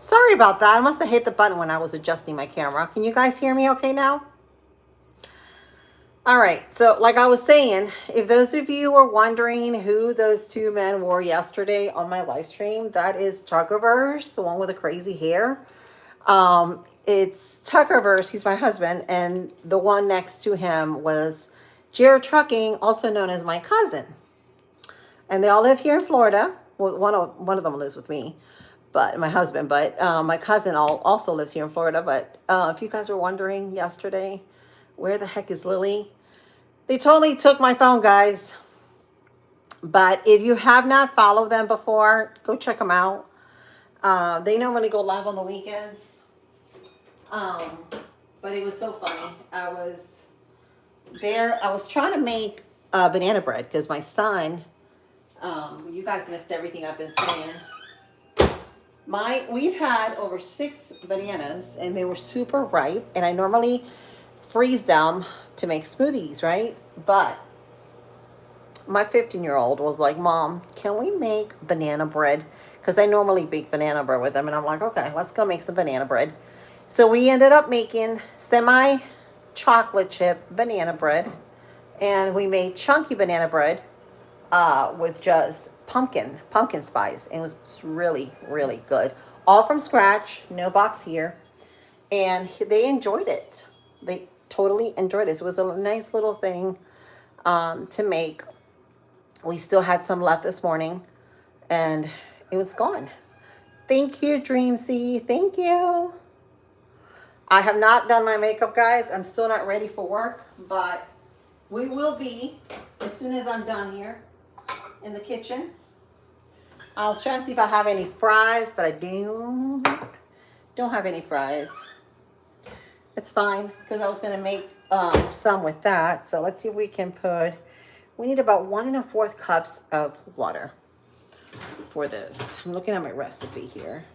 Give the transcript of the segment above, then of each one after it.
Sorry about that. I must have hit the button when I was adjusting my camera. Can you guys hear me okay now? All right. So, like I was saying, if those of you were wondering who those two men were yesterday on my live stream, that is Tuckerverse, the one with the crazy hair. It's Tuckerverse. He's my husband, and the one next to him was Jared Trucking, also known as my cousin. And they all live here in Florida. Well, one of them lives with me, but my husband. But my cousin also lives here in Florida. But if you guys were wondering yesterday, where the heck is Lily? They totally took my phone, guys. But if you have not followed them before, go check them out. They normally go live on the weekends. But it was so funny. I was there. I was trying to make banana bread because my son. You guys missed everything I've been saying. We've had over 6 bananas and they were super ripe, and I normally freeze them to make smoothies, right? But my 15-year-old was like, Mom, can we make banana bread? Because I normally bake banana bread with them, and I'm like, okay, let's go make some banana bread. So we ended up making semi chocolate chip banana bread, and we made chunky banana bread with just pumpkin spice. It was really, really good. All from scratch, no box here. And they enjoyed it. They totally enjoyed it. So it was a nice little thing to make. We still had some left this morning, and it was gone. Thank you, Dreamsy. Thank you. I have not done my makeup, guys. I'm still not ready for work, but we will be as soon as I'm done here in the kitchen. I was trying to see if I have any fries, but I don't have any fries. It's fine because I was going to make some with that. So let's see if we can we need about 1 1/4 cups of water for this. I'm looking at my recipe here.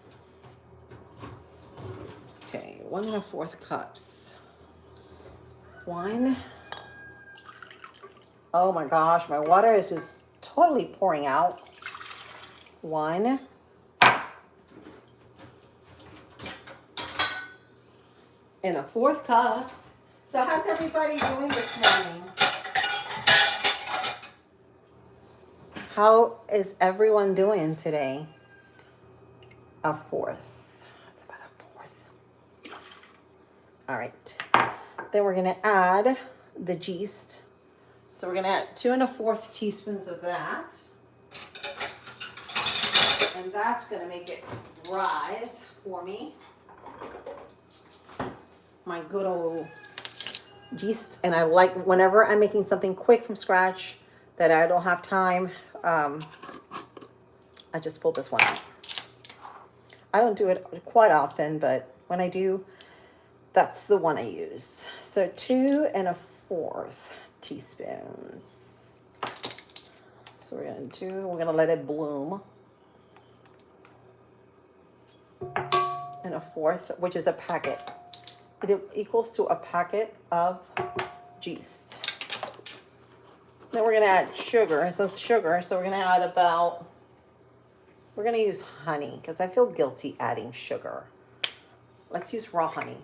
Okay, 1 1/4 cups. Oh my gosh, my water is just totally pouring out. 1 1/4 cups. So how's everybody doing this morning? How is everyone doing today? 1/4. That's about 1/4. All right. Then we're gonna add the yeast. So we're gonna add 2 1/4 teaspoons of that. And that's going to make it rise for me. My good old yeast. And I like whenever I'm making something quick from scratch that I don't have time, I just pull this one out. I don't do it quite often, but when I do, that's the one I use. So 2 1/4 teaspoons. So we're going to let it bloom. 1 1/4, which is a packet. It equals to a packet of yeast. Then we're going to add sugar. It says sugar, so we're going to add we're going to use honey because I feel guilty adding sugar. Let's use raw honey.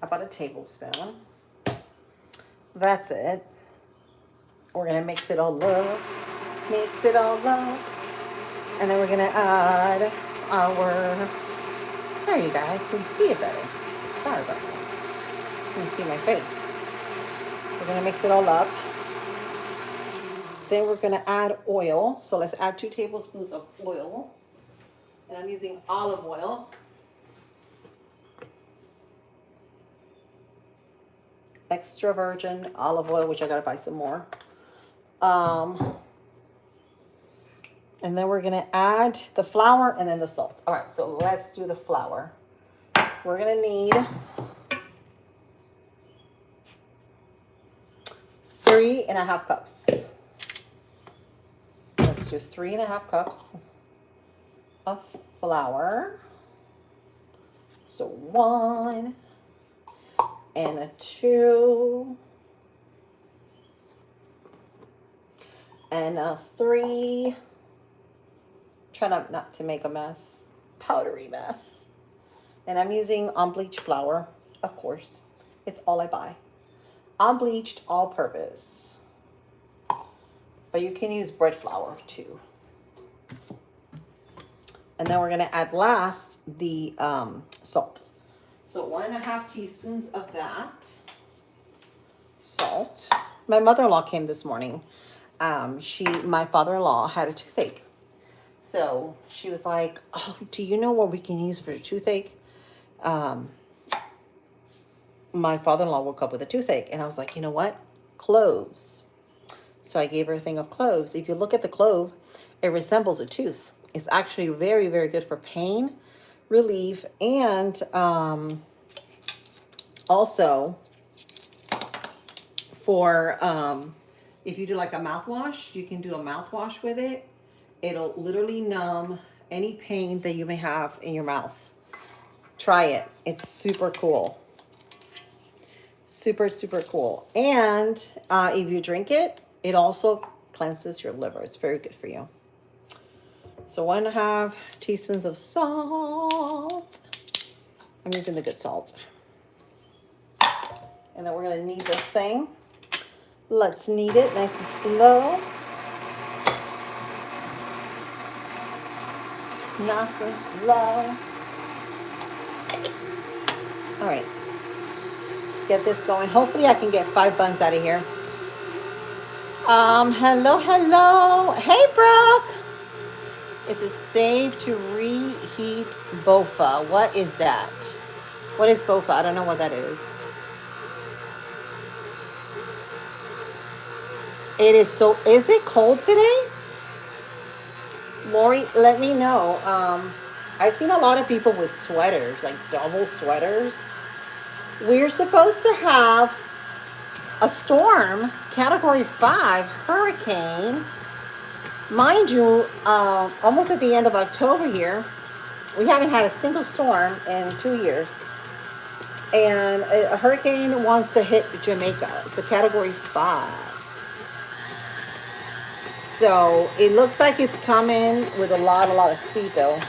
About a tablespoon. That's it. We're going to mix it all up. Mix it all up. And then we're going to add there you guys can see it better. Sorry about that. You can see my face. We're going to mix it all up. Then we're going to add oil. So let's add 2 tablespoons of oil. And I'm using olive oil. Extra virgin olive oil, which I got to buy some more. And then we're going to add the flour and then the salt. All right, so let's do the flour. We're going to need 3 1/2 cups. Let's do 3 1/2 cups of flour. So 1 and a 2 and a 3. Try not to make a mess. powdery mess. And I'm using unbleached flour, of course. It's all I buy. Unbleached, all purpose. But you can use bread flour too. And then we're gonna add last the salt. So 1.5 teaspoons of that salt. My mother-in-law came this morning. My father-in-law had a toothache. So she was like, oh, do you know what we can use for a toothache? My father-in-law woke up with a toothache. And I was like, you know what? Cloves. So I gave her a thing of cloves. If you look at the clove, it resembles a tooth. It's actually very, very good for pain relief. And also for if you do like a mouthwash, you can do a mouthwash with it. It'll literally numb any pain that you may have in your mouth. Try it. It's super cool. Super, super cool. And if you drink it, it also cleanses your liver. It's very good for you. So 1.5 teaspoons of salt. I'm using the good salt. And then we're going to knead this thing. Let's knead it nice and slow. Nice and slow. All right. Let's get this going. Hopefully I can get 5 buns out of here. Hello, hello. Hey, Brooke. Is it safe to reheat bofa? What is that? What is bofa? I don't know what that is. It is so, is it cold today? Lori, let me know. I've seen a lot of people with sweaters, like double sweaters. We're supposed to have a storm, category 5, hurricane. Mind you, almost at the end of October here, we haven't had a single storm in 2 years. And a hurricane wants to hit Jamaica. It's a category 5. So it looks like it's coming with a lot of speed though.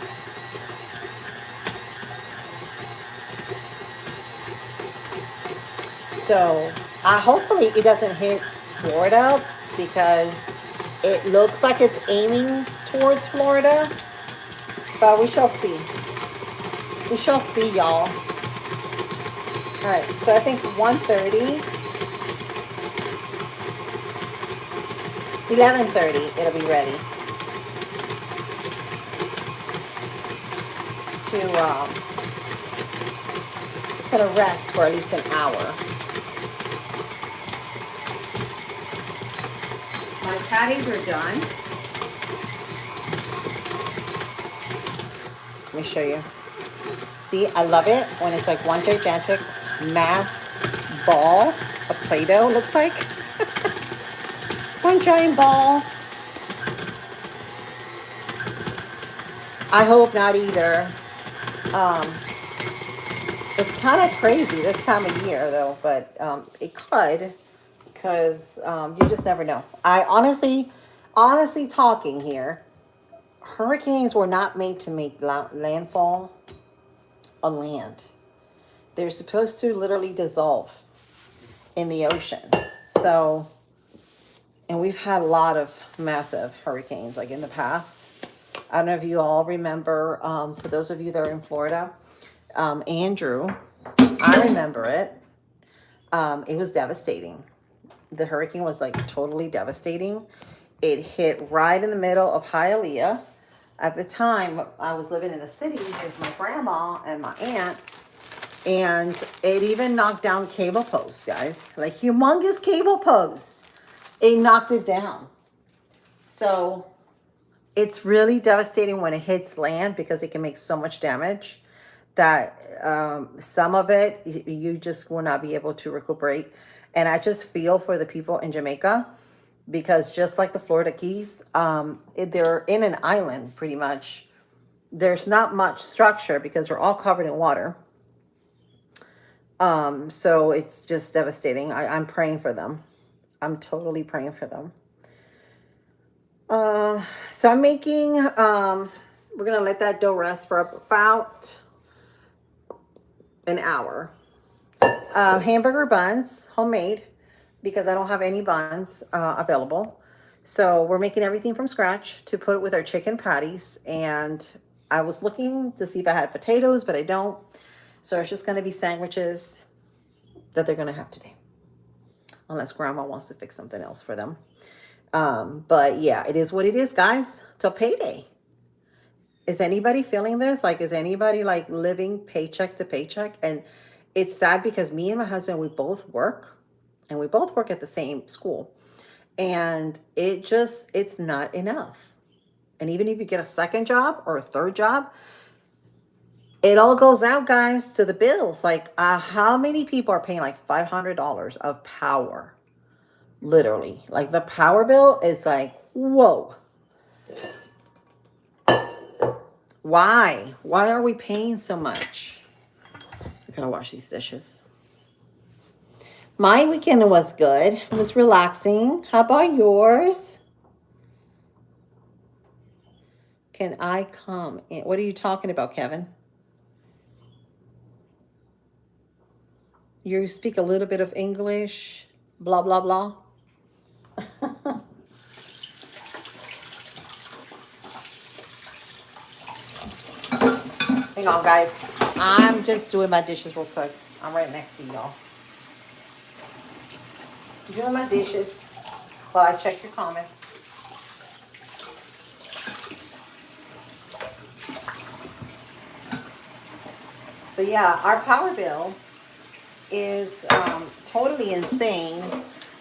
So hopefully it doesn't hit Florida because it looks like it's aiming towards Florida. But we shall see. We shall see, y'all. All right, so I think 1:30. 11:30, it'll be ready to, it's gonna rest for at least an hour. My patties are done. Let me show you. See, I love it when it's like one gigantic mass ball of Play-Doh, looks like. One giant ball. I hope not either. It's kind of crazy this time of year though, but it could, because you just never know. I honestly talking here, hurricanes were not made to make landfall on land. They're supposed to literally dissolve in the ocean. So, and we've had a lot of massive hurricanes like in the past. I don't know if you all remember, for those of you that are in Florida, Andrew, I remember it. It was devastating. The hurricane was like totally devastating. It hit right in the middle of Hialeah. At the time, I was living in the city with my grandma and my aunt, and it even knocked down cable posts, guys. Like humongous cable posts. It knocked it down. So it's really devastating when it hits land because it can make so much damage that some of it you just will not be able to recuperate. And I just feel for the people in Jamaica, because just like the Florida Keys, they're in an island pretty much. There's not much structure because they're all covered in water. So it's just devastating. I'm praying for them. I'm totally praying for them. So I'm making We're gonna let that dough rest for about an hour. Hamburger buns, homemade, because I don't have any buns available. So we're making everything from scratch to put it with our chicken patties. And I was looking to see if I had potatoes, but I don't. So it's just going to be sandwiches that they're going to have today. Unless grandma wants to fix something else for them. But yeah, it is what it is, guys. Till payday. Is anybody feeling this? Like, is anybody like living paycheck to paycheck? And it's sad because me and my husband, we both work, and we both work at the same school. And it's not enough. And even if you get a second job or a third job, it all goes out, guys, to the bills. Like, how many people are paying like $500 of power? Literally. Like, the power bill is like, whoa. Why? Why are we paying so much? I gotta wash these dishes. My weekend was good. It was relaxing. How about yours? Can I come in? What are you talking about, Kevin? You speak a little bit of English, blah, blah, blah. Hang on, guys. I'm just doing my dishes real quick. I'm right next to y'all. Doing my dishes while I check your comments. So yeah, our power bill is totally insane.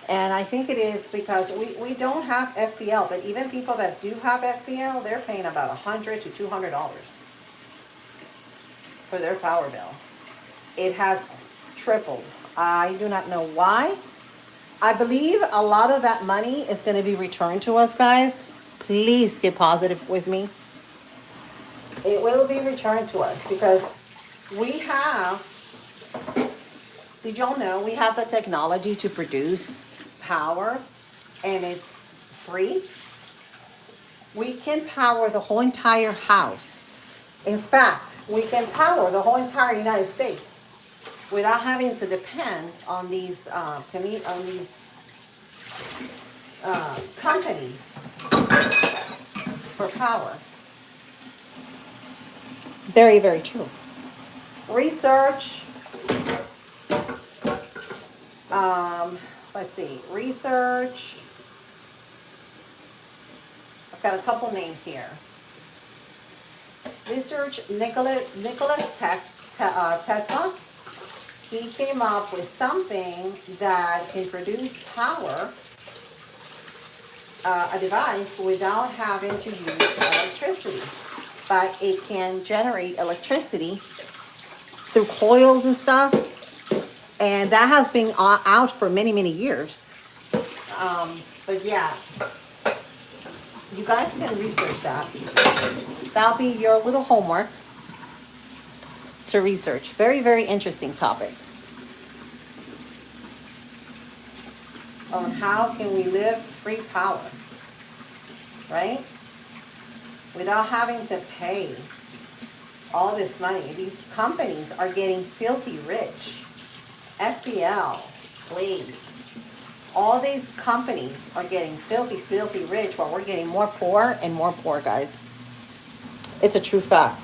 And I think it is because we don't have FPL, but even people that do have FPL, they're paying about $100 to $200 for their power bill. It has tripled. I do not know why. I believe a lot of that money is going to be returned to us, guys. Please stay positive with me. It will be returned to us because we have, did y'all know we have the technology to produce power and it's free? We can power the whole entire house. In fact, we can power the whole entire United States without having to depend on these companies for power. Very, very true. Research. Let's see. Research. I've got a couple names here. Research NichQlas Tesl. He came up with something that can produce power, a device, without having to use electricity. But it can generate electricity through coils and stuff. And that has been out for many, many years. But yeah, you guys can research that. That'll be your little homework to research. Very, very interesting topic. On how can we live free power, right? Without having to pay all this money. These companies are getting filthy rich. FBL, Blaze, all these companies are getting filthy, filthy rich while we're getting more poor and more poor, guys. It's a true fact.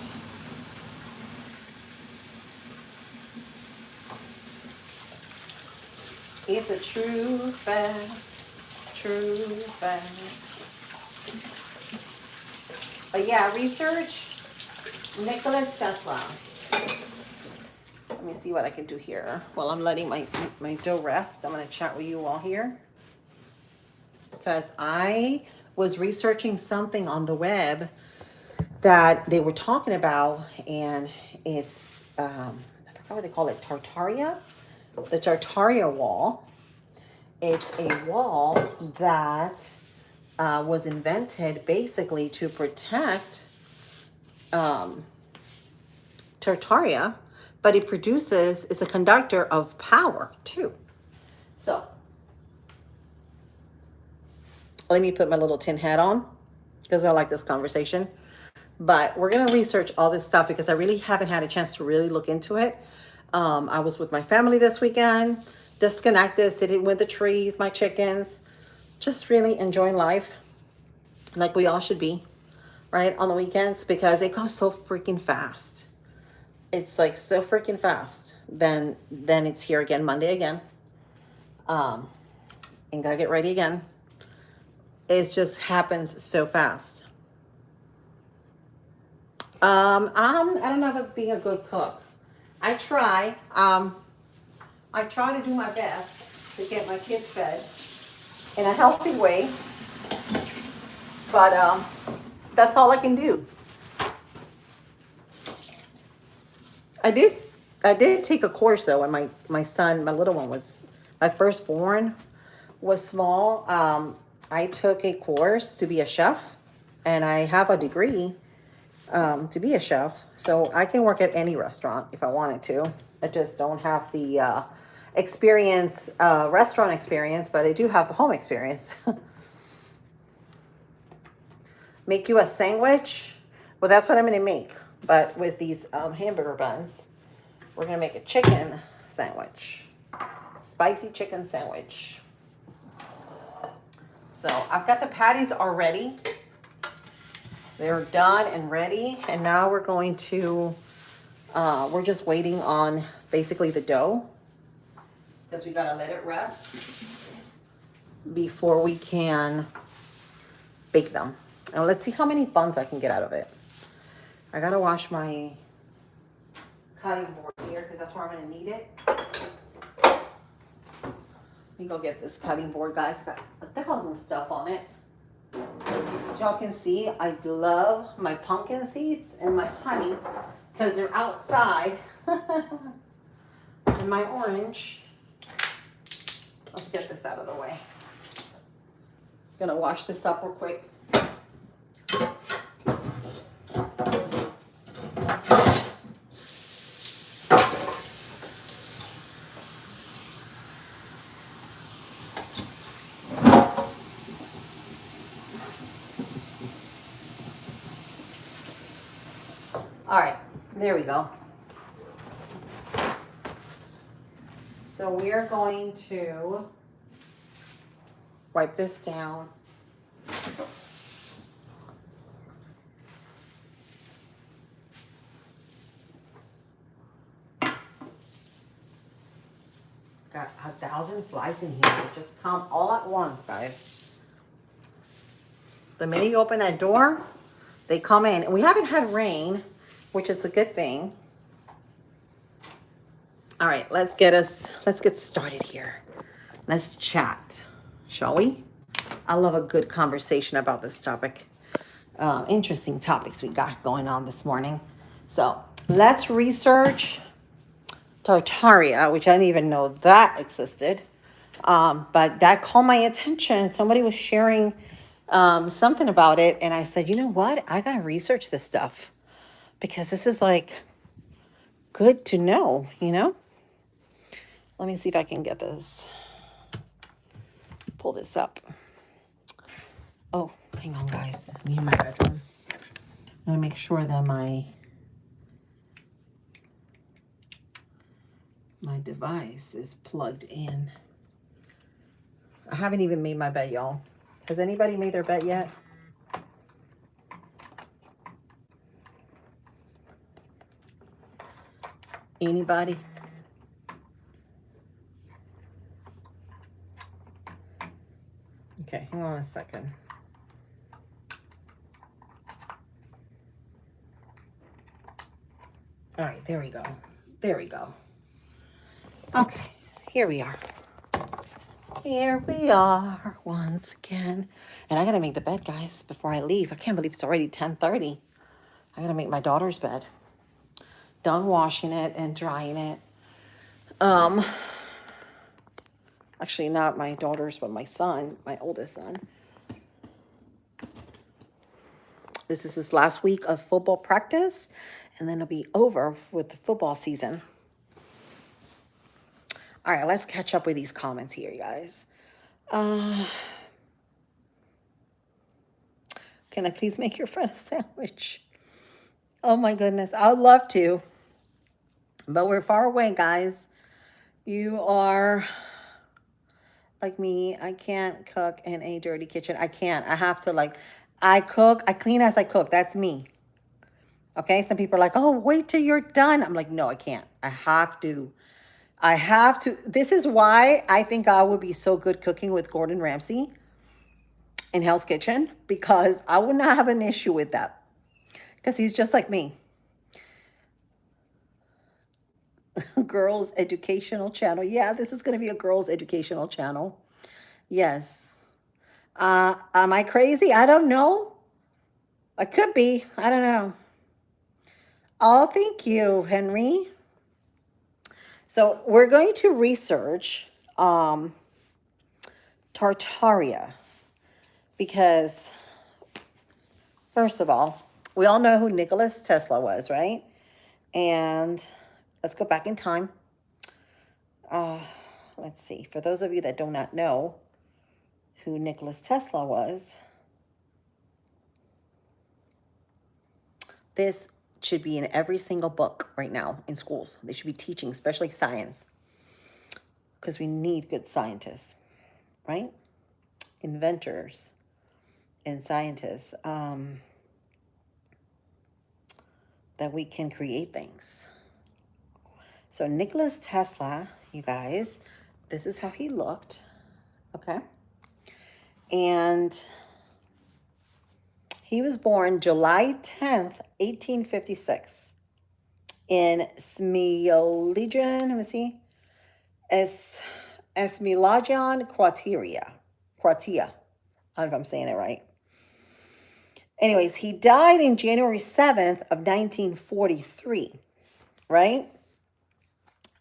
It's a true fact. True fact. But yeah, research NichQlas Tesl. Let me see what I can do here. While I'm letting my dough rest, I'm going to chat with you all here. Because I was researching something on the web that they were talking about, and it's, I forgot what they call it, Tartaria? The Tartaria wall. It's a wall that was invented basically to protect Tartaria, but it produces, it's a conductor of power too. So let me put my little tin hat on because I like this conversation. But we're going to research all this stuff because I really haven't had a chance to really look into it. I was with my family this weekend, disconnected, sitting with the trees, my chickens, just really enjoying life like we all should be, right, on the weekends, because it goes so freaking fast. It's like so freaking fast. Then it's here again, Monday again. And gotta get ready again. It just happens so fast. I don't know about being a good cook. I try to do my best to get my kids fed in a healthy way, but that's all I can do. I did take a course though when my son, my little one was, my firstborn was small. I took a course to be a chef, and I have a degree to be a chef, so I can work at any restaurant if I wanted to. I just don't have the experience, restaurant experience, but I do have the home experience. Make you a sandwich? Well, that's what I'm gonna make, but with these hamburger buns. We're gonna make a chicken sandwich, spicy chicken sandwich. So I've got the patties already. They're done and ready. And now we're going to, we're just waiting on basically the dough, because we gotta let it rest before we can bake them. And let's see how many buns I can get out of it. I gotta wash my cutting board here because that's where I'm gonna need it. Let me go get this cutting board, guys. Got 1,000 stuff on it. As y'all can see, I love my pumpkin seeds and my honey because they're outside. And my orange. Let's get this out of the way. Gonna wash this up real quick. All right, there we go. So we're going to wipe this down. Got 1,000 flies in here. They just come all at once, guys. The minute you open that door, they come in. And we haven't had rain, which is a good thing. All right, let's get started here. Let's chat, shall we? I love a good conversation about this topic. Interesting topics we got going on this morning. So let's research Tartaria, which I didn't even know that existed. But that caught my attention. Somebody was sharing something about it, and I said, you know what? I gotta research this stuff because this is like good to know, you know? Let me see if I can get this. Pull this up. Oh, hang on, guys. I'm in my bedroom. I'm gonna make sure that my device is plugged in. I haven't even made my bed, y'all. Has anybody made their bed yet? Anybody? Okay, hang on a second. All right, there we go. There we go. Okay, here we are. Here we are once again. And I gotta make the bed, guys, before I leave. I can't believe it's already 10:30. I gotta make my daughter's bed. Done washing it and drying it. Actually not my daughter's, but my son, my oldest son. This is his last week of football practice, and then it'll be over with the football season. All right, let's catch up with these comments here, guys. Can I please make your friend a sandwich? Oh my goodness. I'd love to, but we're far away, guys. You are like me. I can't cook in a dirty kitchen. I can't. I have to like, I cook, I clean as I cook. That's me. Okay. Some people are like, oh, wait till you're done. I'm like, no, I can't. I have to. I have to. This is why I think I would be so good cooking with Gordon Ramsay in Hell's Kitchen, because I would not have an issue with that because he's just like me. Girls educational channel. Yeah, this is going to be a girls educational channel. Yes. Am I crazy? I don't know. I could be. I don't know. Oh, thank you, Henry. So we're going to research Tartaria because, first of all, we all know who NichQlas Tesla was, right? And let's go back in time. Uh, let's see. For those of you that do not know who NichQlas Tesla was, this should be in every single book right now in schools. They should be teaching, especially science, because we need good scientists, right? Inventors and scientists, that we can create things. So NichQlas Tesla, you guys, this is how he looked, okay? And he was born July 10th, 1856 in Smiljan, let me see, Smiljan, Croatia. I don't know if I'm saying it right. Anyways, he died in January 7th of 1943, right?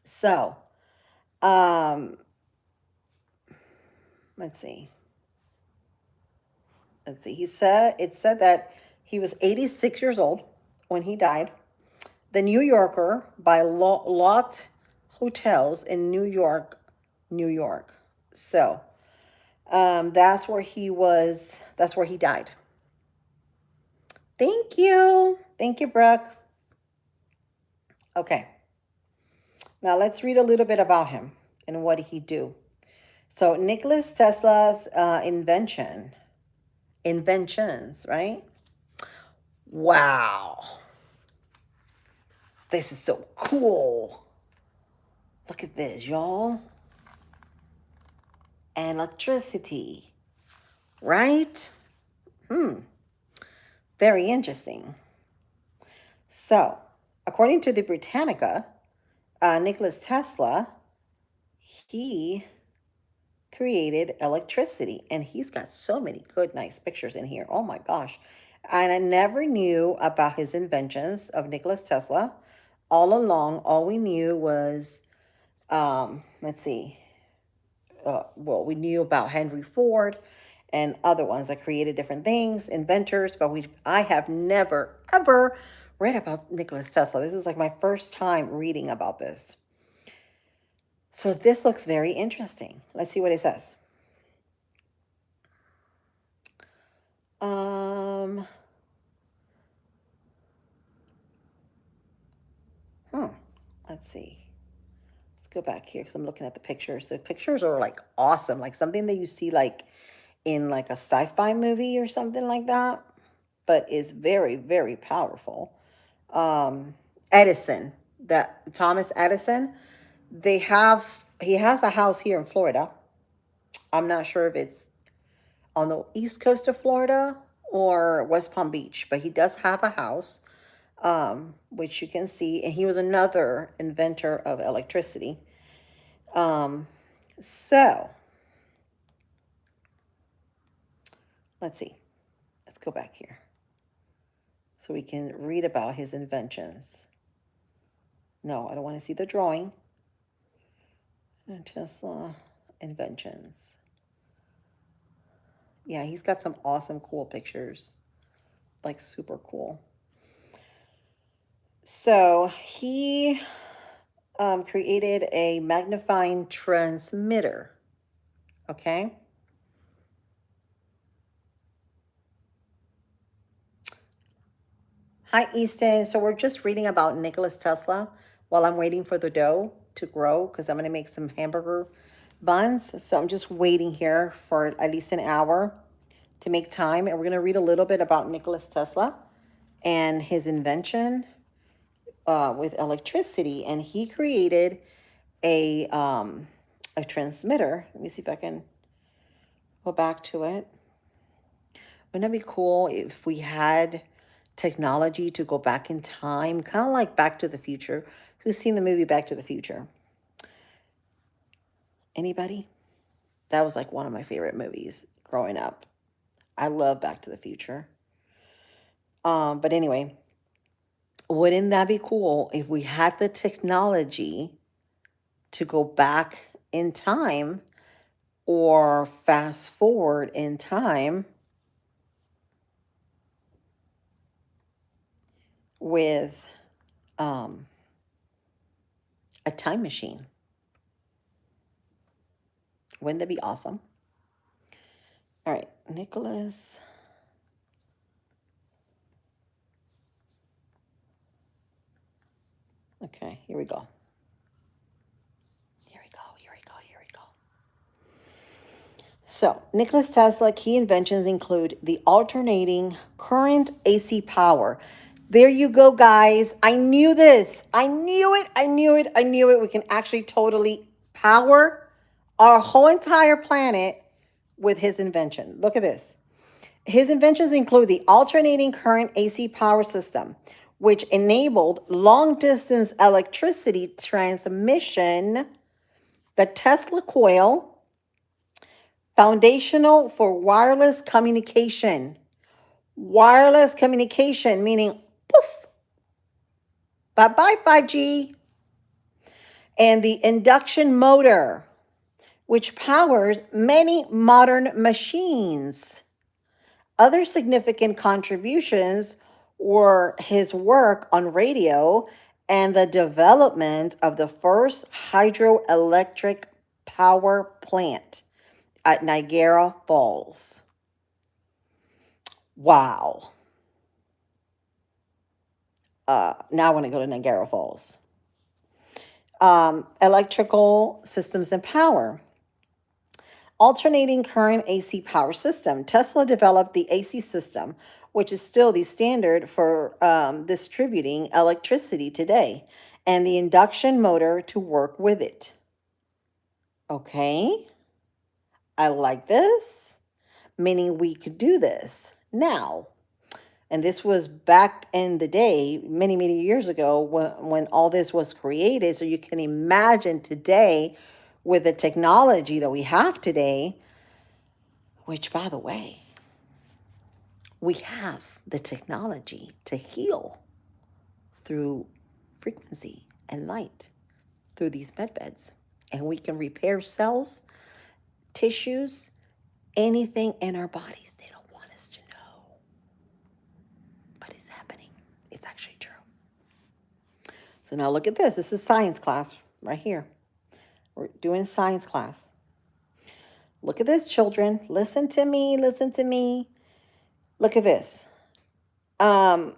So, um, let's see. It said that he was 86 years old when he died. The New Yorker by Lot Hotels in New York, New York. So, that's where he was. That's where he died. Thank you. Thank you, Brooke. Okay. Now let's read a little bit about him and what did he do. So NichQlas Tesla's inventions, right? Wow. This is so cool. Look at this, y'all. Electricity, right? Very interesting. So, according to the Britannica, NichQlas Tesla, he created electricity, and he's got so many good, nice pictures in here. Oh my gosh. And I never knew about his inventions of NichQlas Tesla. All along, all we knew was, let's see, well, we knew about Henry Ford and other ones that created different things, inventors, but I have never, ever read about NichQlas Tesla. This is like my first time reading about this. So this looks very interesting. Let's see what it says. Let's see. Let's go back here because I'm looking at the pictures. The pictures are like awesome, like something that you see like in like a sci-fi movie or something like that, but is very, very powerful. Edison, that Thomas Edison, he has a house here in Florida. I'm not sure if it's on the east coast of Florida or West Palm Beach, but he does have a house, which you can see. And he was another inventor of electricity. So let's see. Let's go back here so we can read about his inventions. No, I don't want to see the drawing. Tesla inventions. Yeah, he's got some awesome, cool pictures. Like super cool. So he created a magnifying transmitter. Okay. Hi, Easton. So we're just reading about NichQlas Tesla while I'm waiting for the dough to grow because I'm going to make some hamburger buns. So I'm just waiting here for at least an hour to make time. And we're going to read a little bit about NichQlas Tesla and his invention with electricity. And he created a transmitter. Let me see if I can go back to it. Wouldn't that be cool if we had technology to go back in time, kind of like Back to the Future? Who's seen the movie Back to the Future? Anybody? That was like one of my favorite movies growing up. I love Back to the Future. But anyway, wouldn't that be cool if we had the technology to go back in time or fast forward in time with um, a time machine? Wouldn't that be awesome? All right, NichQlas. Okay, here we go. Here we go, here we go, here we go. So, NichQlas Tesla key inventions include the alternating current AC power. There you go, guys. I knew this. I knew it. I knew it. I knew it. We can actually totally power our whole entire planet with his invention. Look at this. His inventions include the alternating current AC power system, which enabled long distance electricity transmission, the Tesla coil, foundational for wireless communication. Wireless communication, meaning poof, bye bye 5G. And the induction motor, which powers many modern machines. Other significant contributions were his work on radio and the development of the first hydroelectric power plant at Niagara Falls. Wow. Now I want to go to Niagara Falls. Electrical systems and power. Alternating current AC power system. Tesla developed the AC system, which is still the standard for distributing electricity today, and the induction motor to work with it. Okay, I like this, meaning we could do this now. And this was back in the day, many, many years ago, when all this was created. So you can imagine today with the technology that we have today, which, by the way, we have the technology to heal through frequency and light through these med beds. And we can repair cells, tissues, anything in our bodies they don't want us to know. But it's happening. It's actually true. So now look at this. This is science class right here. We're doing science class. Look at this, children. Listen to me. Listen to me. Look at this. Did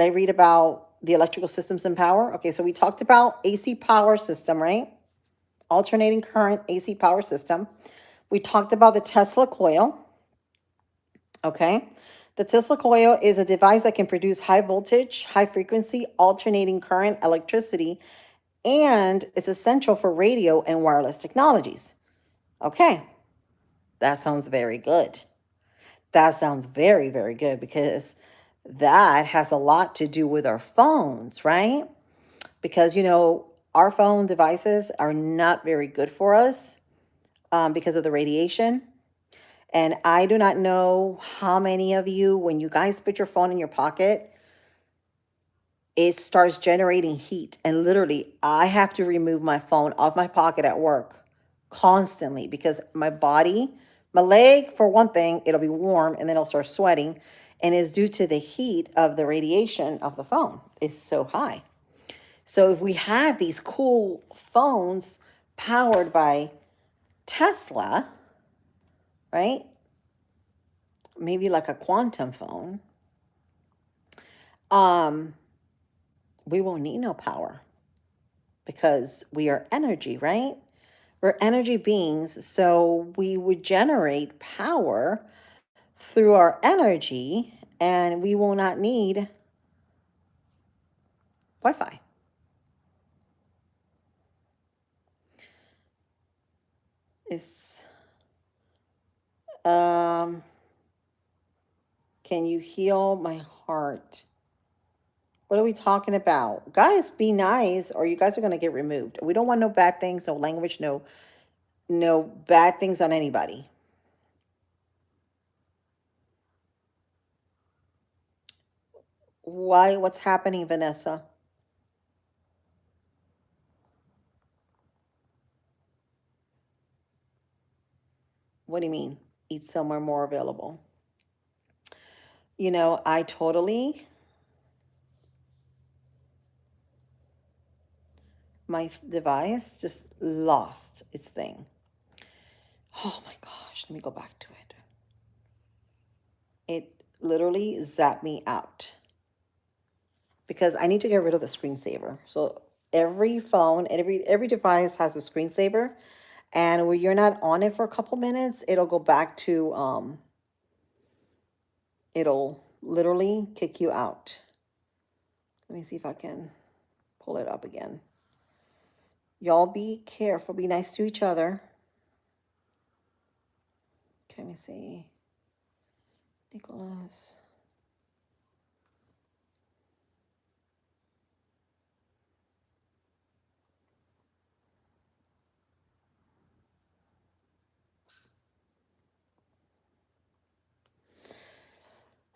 I read about the electrical systems and power? Okay, so we talked about AC power system, right? Alternating current AC power system. We talked about the Tesla coil. Okay. The Tesla coil is a device that can produce high voltage, high frequency, alternating current electricity, and it's essential for radio and wireless technologies. Okay. That sounds very good. That sounds very, very good because that has a lot to do with our phones, right? Because, our phone devices are not very good for us because of the radiation. And I do not know how many of you, when you guys put your phone in your pocket, it starts generating heat. And literally, I have to remove my phone off my pocket at work constantly because my body, my leg, for one thing, it'll be warm and then it'll start sweating. And it's due to the heat of the radiation of the phone. It's so high. So if we had these cool phones powered by Tesla, right? Maybe like a quantum phone, um, we won't need no power because we are energy, right? We're energy beings, so we would generate power through our energy, and we will not need Wi-Fi. It's um, can you heal my heart? What are we talking about? Guys, be nice or you guys are going to get removed. We don't want no bad things, no language, no bad things on anybody. Why? What's happening, Vanessa? What do you mean? Eat somewhere more available. I totally, my device just lost its thing. Oh my gosh, let me go back to it. It literally zapped me out because I need to get rid of the screensaver. So every phone, every device has a screensaver, and when you're not on it for a couple minutes, it'll go back to it'll literally kick you out. Let me see if I can pull it up again. Y'all be careful, be nice to each other. Okay, let me see. NichQlas.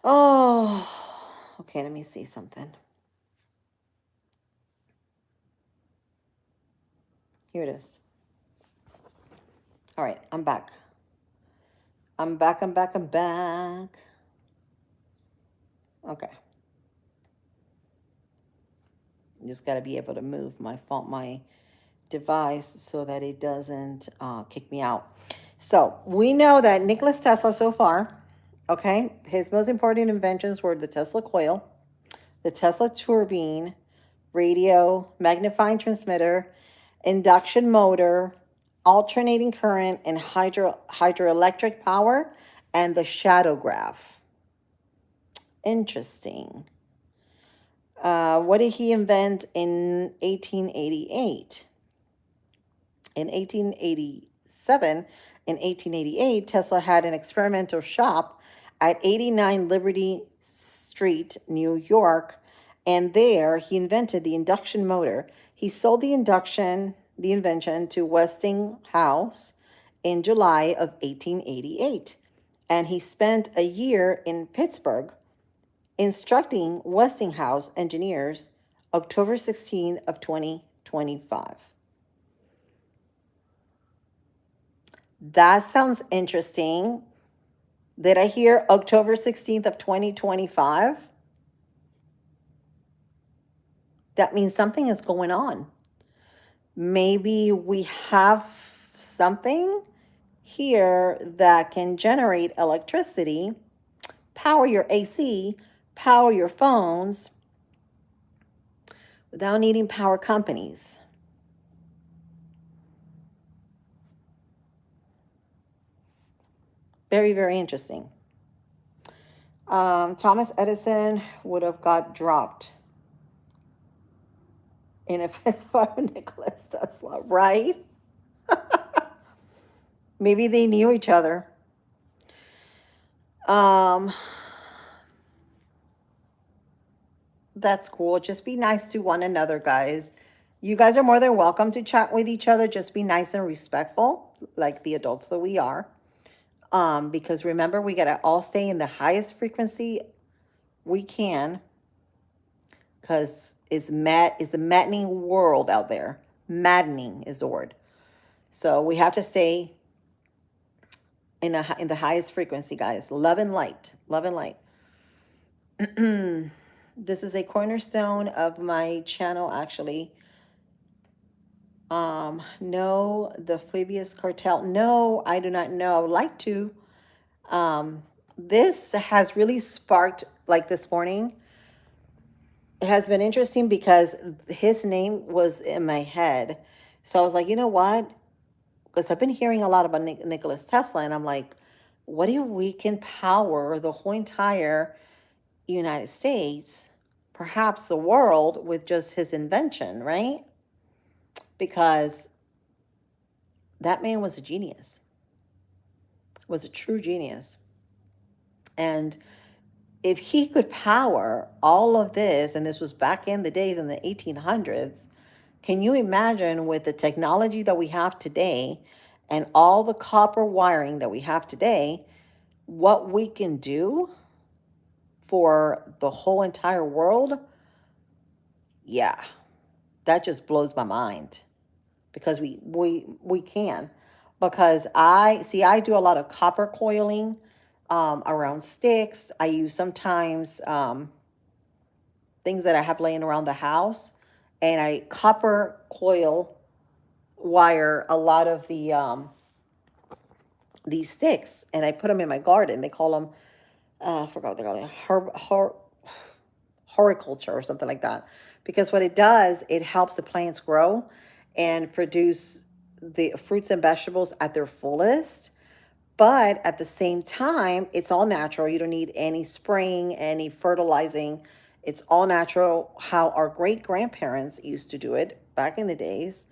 Oh, okay, let me see something. Here it is. All right, I'm back. I'm back. Okay. Just got to be able to move my device so that it doesn't kick me out. So we know that NichQlas Tesla so far, okay, his most important inventions were the Tesla coil, the Tesla turbine, radio, magnifying transmitter, induction motor, alternating current, and hydroelectric power, and the shadow graph. Interesting. What did he invent in 1888? In 1887 and 1888, Tesla had an experimental shop at 89 Liberty Street, New York, and there he invented the induction motor. He sold the invention to Westinghouse in July of 1888, and he spent a year in Pittsburgh instructing Westinghouse engineers October 16 of 2025. That sounds interesting. Did I hear October 16th of 2025? That means something is going on. Maybe we have something here that can generate electricity, power your AC, power your phones without needing power companies. Very, very interesting. Thomas Edison would have got dropped in a fist fight with NichQlas Tesla, right? Maybe they knew each other. Um, that's cool. Just be nice to one another, guys. You guys are more than welcome to chat with each other. Just be nice and respectful, like the adults that we are. Because remember, we gotta all stay in the highest frequency we can, because it's a maddening world out there. Maddening is the word. So we have to stay in the highest frequency, guys. Love and light. Love and light. This is a cornerstone of my channel, actually. No, the Phoebius cartel. No, I do not know. I would like to. This has really sparked, like this morning, it has been interesting because his name was in my head. So I was like, you know what? Because I've been hearing a lot about NichQlas Tesla, and I'm like, what if we can power the whole entire United States, perhaps the world, with just his invention, right? Because that man was a genius, was a true genius. And if he could power all of this, and this was back in the days in the 1800s, can you imagine with the technology that we have today and all the copper wiring that we have today, what we can do for the whole entire world? Yeah, that just blows my mind because we can. Because I do a lot of copper coiling around sticks. I use sometimes things that I have laying around the house, and I copper coil wire a lot of these sticks, and I put them in my garden. They call them I forgot what they call it, horticulture or something like that. Because what it does, it helps the plants grow and produce the fruits and vegetables at their fullest. But at the same time, it's all natural. You don't need any spraying, any fertilizing. It's all natural, how our great grandparents used to do it back in the days.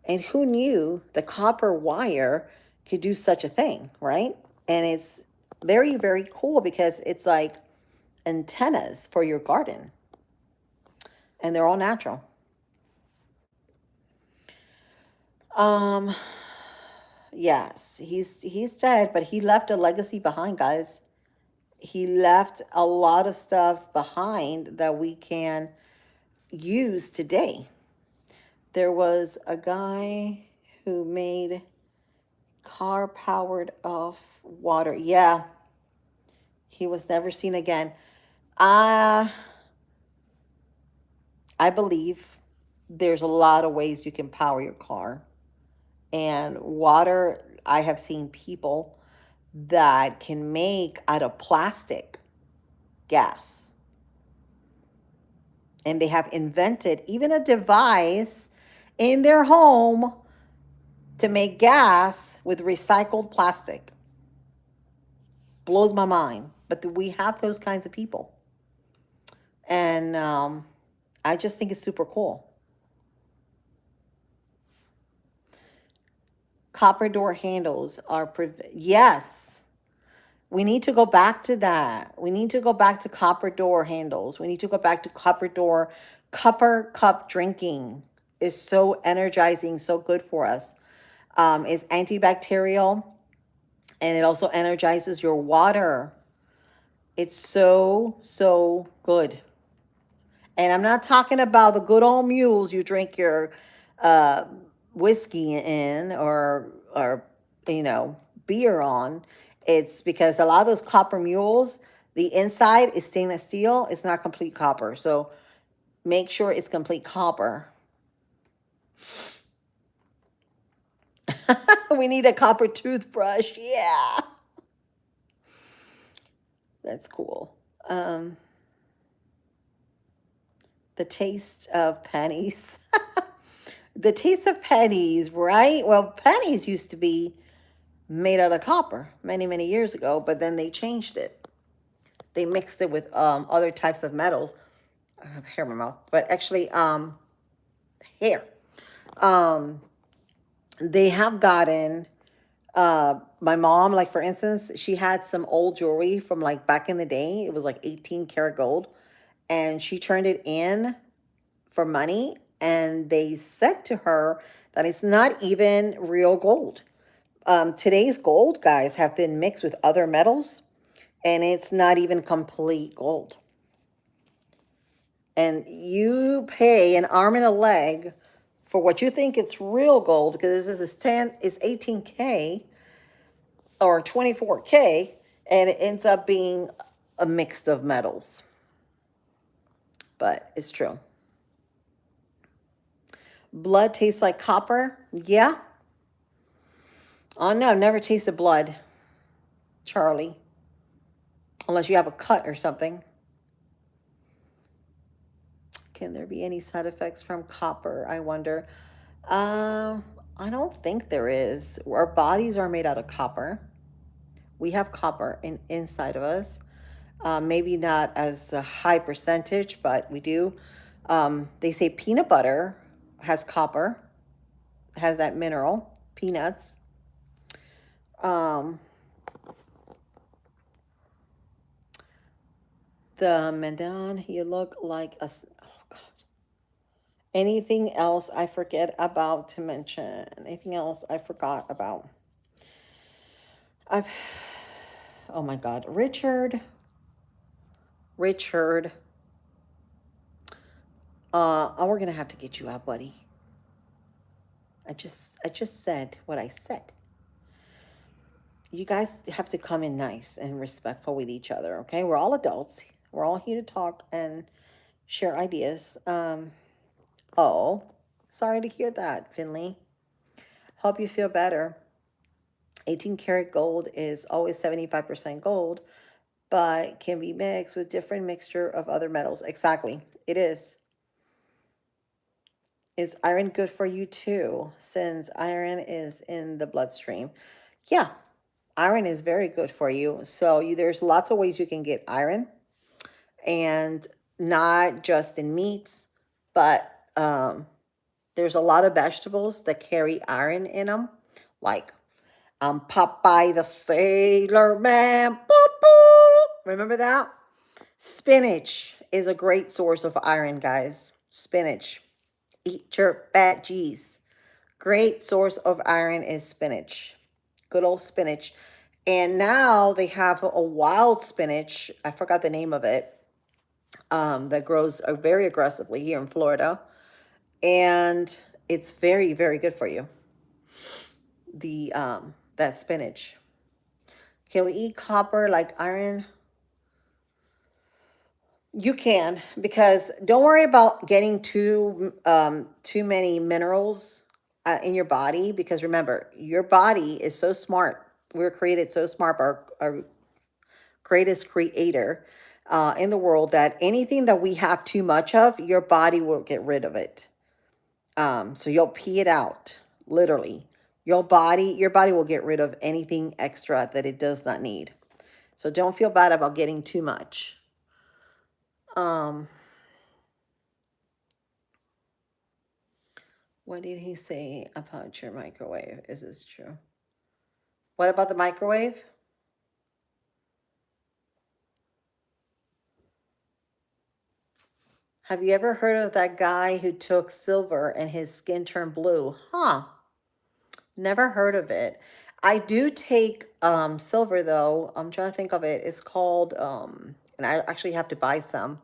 And who knew the copper wire could do such a thing, right? And it's very, very cool because it's like antennas for your garden, and they're all natural. Um, yes, he's dead, but he left a legacy behind, guys. He left a lot of stuff behind that we can use today. There was a guy who made car powered off water. Yeah, he was never seen again. Uh, I believe there's a lot of ways you can power your car. And water, I have seen people that can make out of plastic gas. And they have invented even a device in their home to make gas with recycled plastic. Blows my mind. But we have those kinds of people. And I just think it's super cool. Copper door handles are, yes. We need to go back to that. We need to go back to copper door handles. We need to go back to copper cup drinking is so energizing, so good for us. It's antibacterial, and it also energizes your water. It's so, so good. And I'm not talking about the good old mules you drink your uh, whiskey in, or you know, beer on. It's because a lot of those copper mules, the inside is stainless steel. It's not complete copper. So make sure it's complete copper. We need a copper toothbrush. Yeah. That's cool. The taste of pennies. The taste of pennies, right? Well, pennies used to be made out of copper many, many years ago, but then they changed it. They mixed it with other types of metals. I have hair in my mouth, but actually, hair. Um, they have gotten my mom, like for instance, she had some old jewelry from like back in the day. It was like 18 karat gold, and she turned it in for money, and they said to her that it's not even real gold. Today's gold, guys, have been mixed with other metals, and it's not even complete gold. And you pay an arm and a leg for what you think it's real gold, because this is 18K or 24K, and it ends up being a mix of metals. But it's true. Blood tastes like copper? Yeah. Oh no, I've never tasted blood, Charlie. Unless you have a cut or something. Can there be any side effects from copper? I wonder. I don't think there is. Our bodies are made out of copper. We have copper inside of us. Maybe not as a high percentage, but we do. They say peanut butter has copper, has that mineral. Peanuts. Um, the Mendon, you look like a. Oh God. Anything else I forget about to mention? Anything else I forgot about? I've. Oh my God, Richard. Richard. We're gonna have to get you out, buddy. I just said what I said. You guys have to come in nice and respectful with each other, okay? We're all adults. We're all here to talk and share ideas. Oh, sorry to hear that, Finley. Hope you feel better. 18 karat gold is always 75% gold, but can be mixed with different mixture of other metals. Exactly, it is. Is iron good for you too, since iron is in the bloodstream? Yeah, iron is very good for you. So there's lots of ways you can get iron, and not just in meats, but there's a lot of vegetables that carry iron in them, like Popeye the Sailor Man. Boop, boop. Remember that? Spinach is a great source of iron, guys. Spinach. Eat your veggies. Great source of iron is spinach. Good old spinach. And now they have a wild spinach. I forgot the name of it. That grows very aggressively here in Florida. And it's very, very good for you. That spinach. Can we eat copper like iron? You can, because don't worry about getting too many minerals in your body, because remember, your body is so smart. We're created so smart by our greatest creator in the world, that anything that we have too much of, your body will get rid of it. So you'll pee it out, literally. Your body will get rid of anything extra that it does not need. So don't feel bad about getting too much. What did he say about your microwave? Is this true? What about the microwave? Have you ever heard of that guy who took silver and his skin turned blue? Huh. Never heard of it. I do take silver though. I'm trying to think of it. It's called and I actually have to buy some.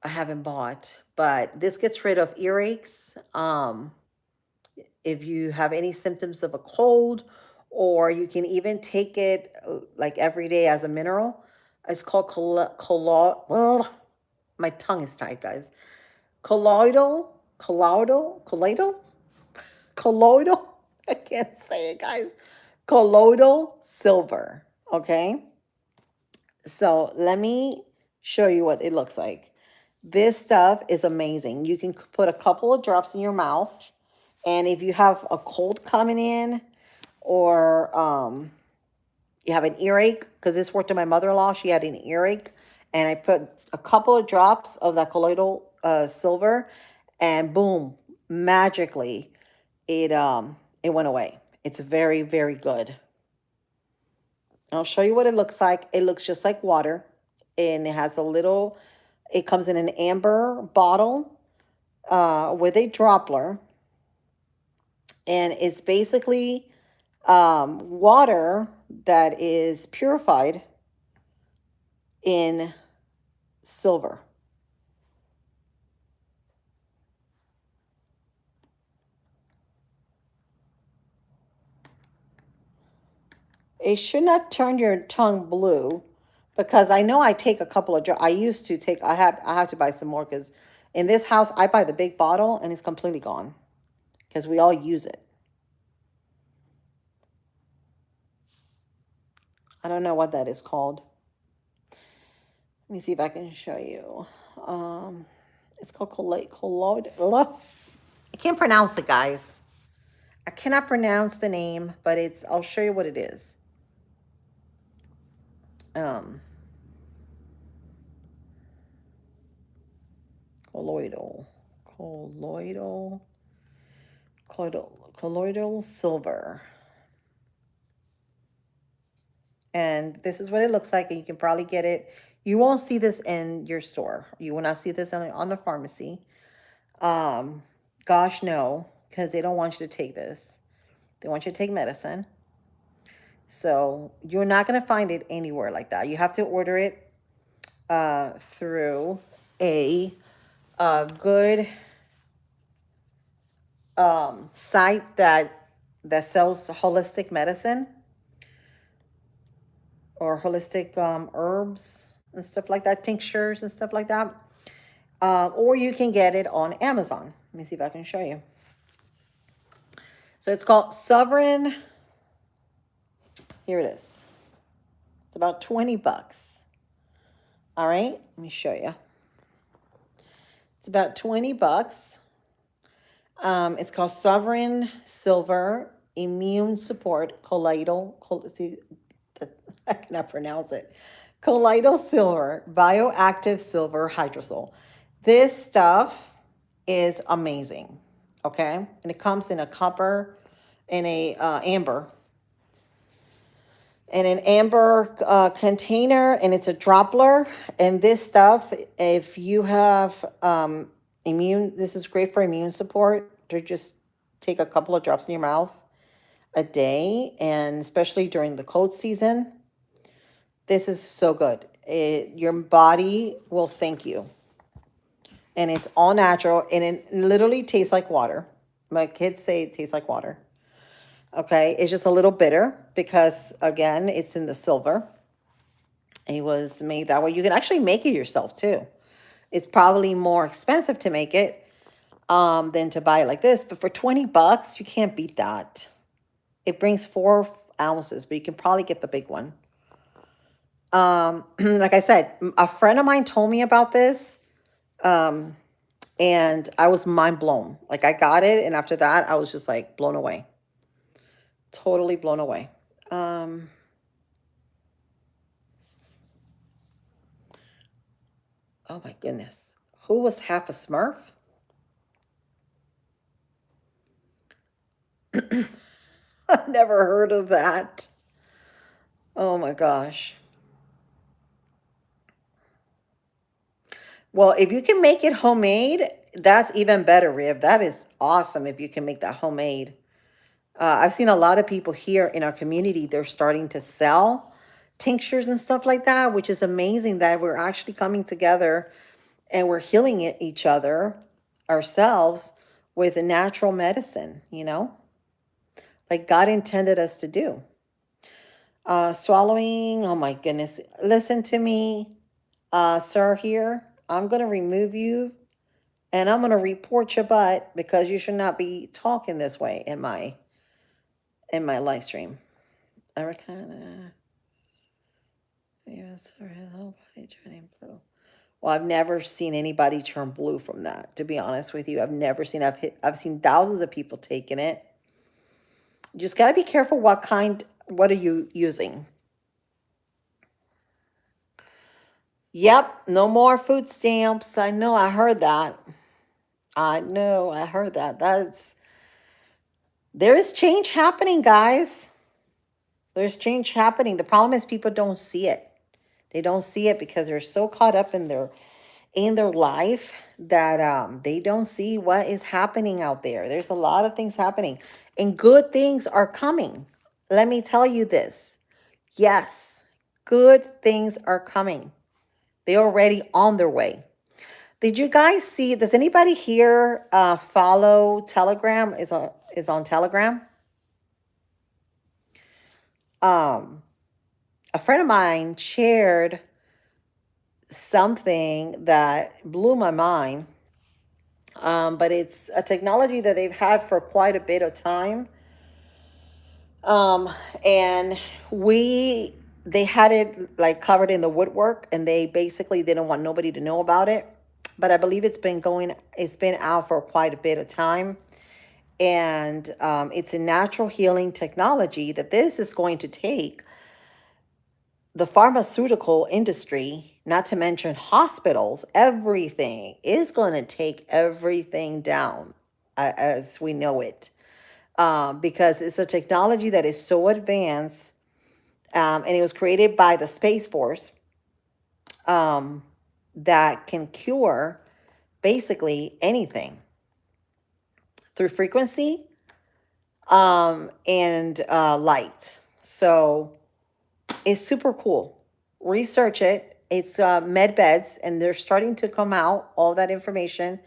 I haven't bought, but this gets rid of earaches. If you have any symptoms of a cold, or you can even take it like every day as a mineral. It's called my tongue is tied, guys. Colloidal. I can't say it, guys. Colloidal silver. Okay. So let me show you what it looks like. This stuff is amazing. You can put a couple of drops in your mouth. And if you have a cold coming in, or you have an earache, because this worked on my mother-in-law, she had an earache, and I put a couple of drops of that colloidal silver, and boom, magically, it went away. It's very, very good. I'll show you what it looks like. It looks just like water, and it has it comes in an amber bottle with a dropper, and it's basically water that is purified in silver. It should not turn your tongue blue, because I know I take a couple of I used to take, I have to buy some more, because in this house I buy the big bottle and it's completely gone, because we all use it. I don't know what that is called. Let me see if I can show you. It's called colloid. I can't pronounce it, guys. I cannot pronounce the name, but I'll show you what it is. Um, colloidal, colloidal, colloidal silver. And this is what it looks like, and you can probably get it. You won't see this in your store. You will not see this on the pharmacy. Gosh, no, because they don't want you to take this. They want you to take medicine. So you're not going to find it anywhere like that. You have to order it through a good site that sells holistic medicine or holistic herbs and stuff like that, tinctures and stuff like that. Or you can get it on Amazon. Let me see if I can show you. So it's called Sovereign. Here it is. It's about 20 bucks. All right, let me show you. It's about 20 bucks. It's called Sovereign Silver Immune Support Colloidal. See, I cannot pronounce it. Colloidal Silver Bioactive Silver Hydrosol. This stuff is amazing. Okay, and it comes in a copper, in a amber. In an amber container, and it's a dropper. And this stuff, if you have this is great for immune support. To just take a couple of drops in your mouth a day, and especially during the cold season, this is so good. Your body will thank you. And it's all natural, and it literally tastes like water. My kids say it tastes like water. Okay, it's just a little bitter because, again, it's in the silver. It was made that way. You can actually make it yourself too. It's probably more expensive to make it than to buy it like this. But for 20 bucks, you can't beat that. It brings 4 ounces, but you can probably get the big one. Like I said, a friend of mine told me about this. And I was mind blown. Like, I got it, and after that, I was just like blown away. Totally blown away. Oh my goodness. Who was half a Smurf? I've never heard of that. Oh my gosh. Well, if you can make it homemade, that's even better, Riv. That is awesome if you can make that homemade. I've seen a lot of people here in our community, they're starting to sell tinctures and stuff like that, which is amazing that we're actually coming together and we're healing each other, ourselves, with a natural medicine, like God intended us to do. Swallowing, oh my goodness. Listen to me, sir, here. I'm going to remove you, and I'm going to report your butt because you should not be talking this way in my live stream. Well, I've never seen anybody turn blue from that, to be honest with you. I've seen thousands of people taking it. You just got to be careful what are you using? Yep, no more food stamps. I know, I heard that. There is change happening, guys. There's change happening. The problem is people don't see it. They don't see it because they're so caught up in their life that they don't see what is happening out there. There's a lot of things happening, and good things are coming. Let me tell you this. Yes, good things are coming. They're already on their way. Did you guys see? Does anybody here follow Telegram? Is on Telegram? A friend of mine shared something that blew my mind. But it's a technology that they've had for quite a bit of time. And they had it like covered in the woodwork, and they basically didn't want nobody to know about it. but I believe it's been out for quite a bit of time. And it's a natural healing technology that this is going to take the pharmaceutical industry, not to mention hospitals, everything is going to take everything down as we know it. Because it's a technology that is so advanced, and it was created by the Space Force, um, that can cure basically anything through frequency, and light. So it's super cool. Research it. It's med beds, and they're starting to come out. All that information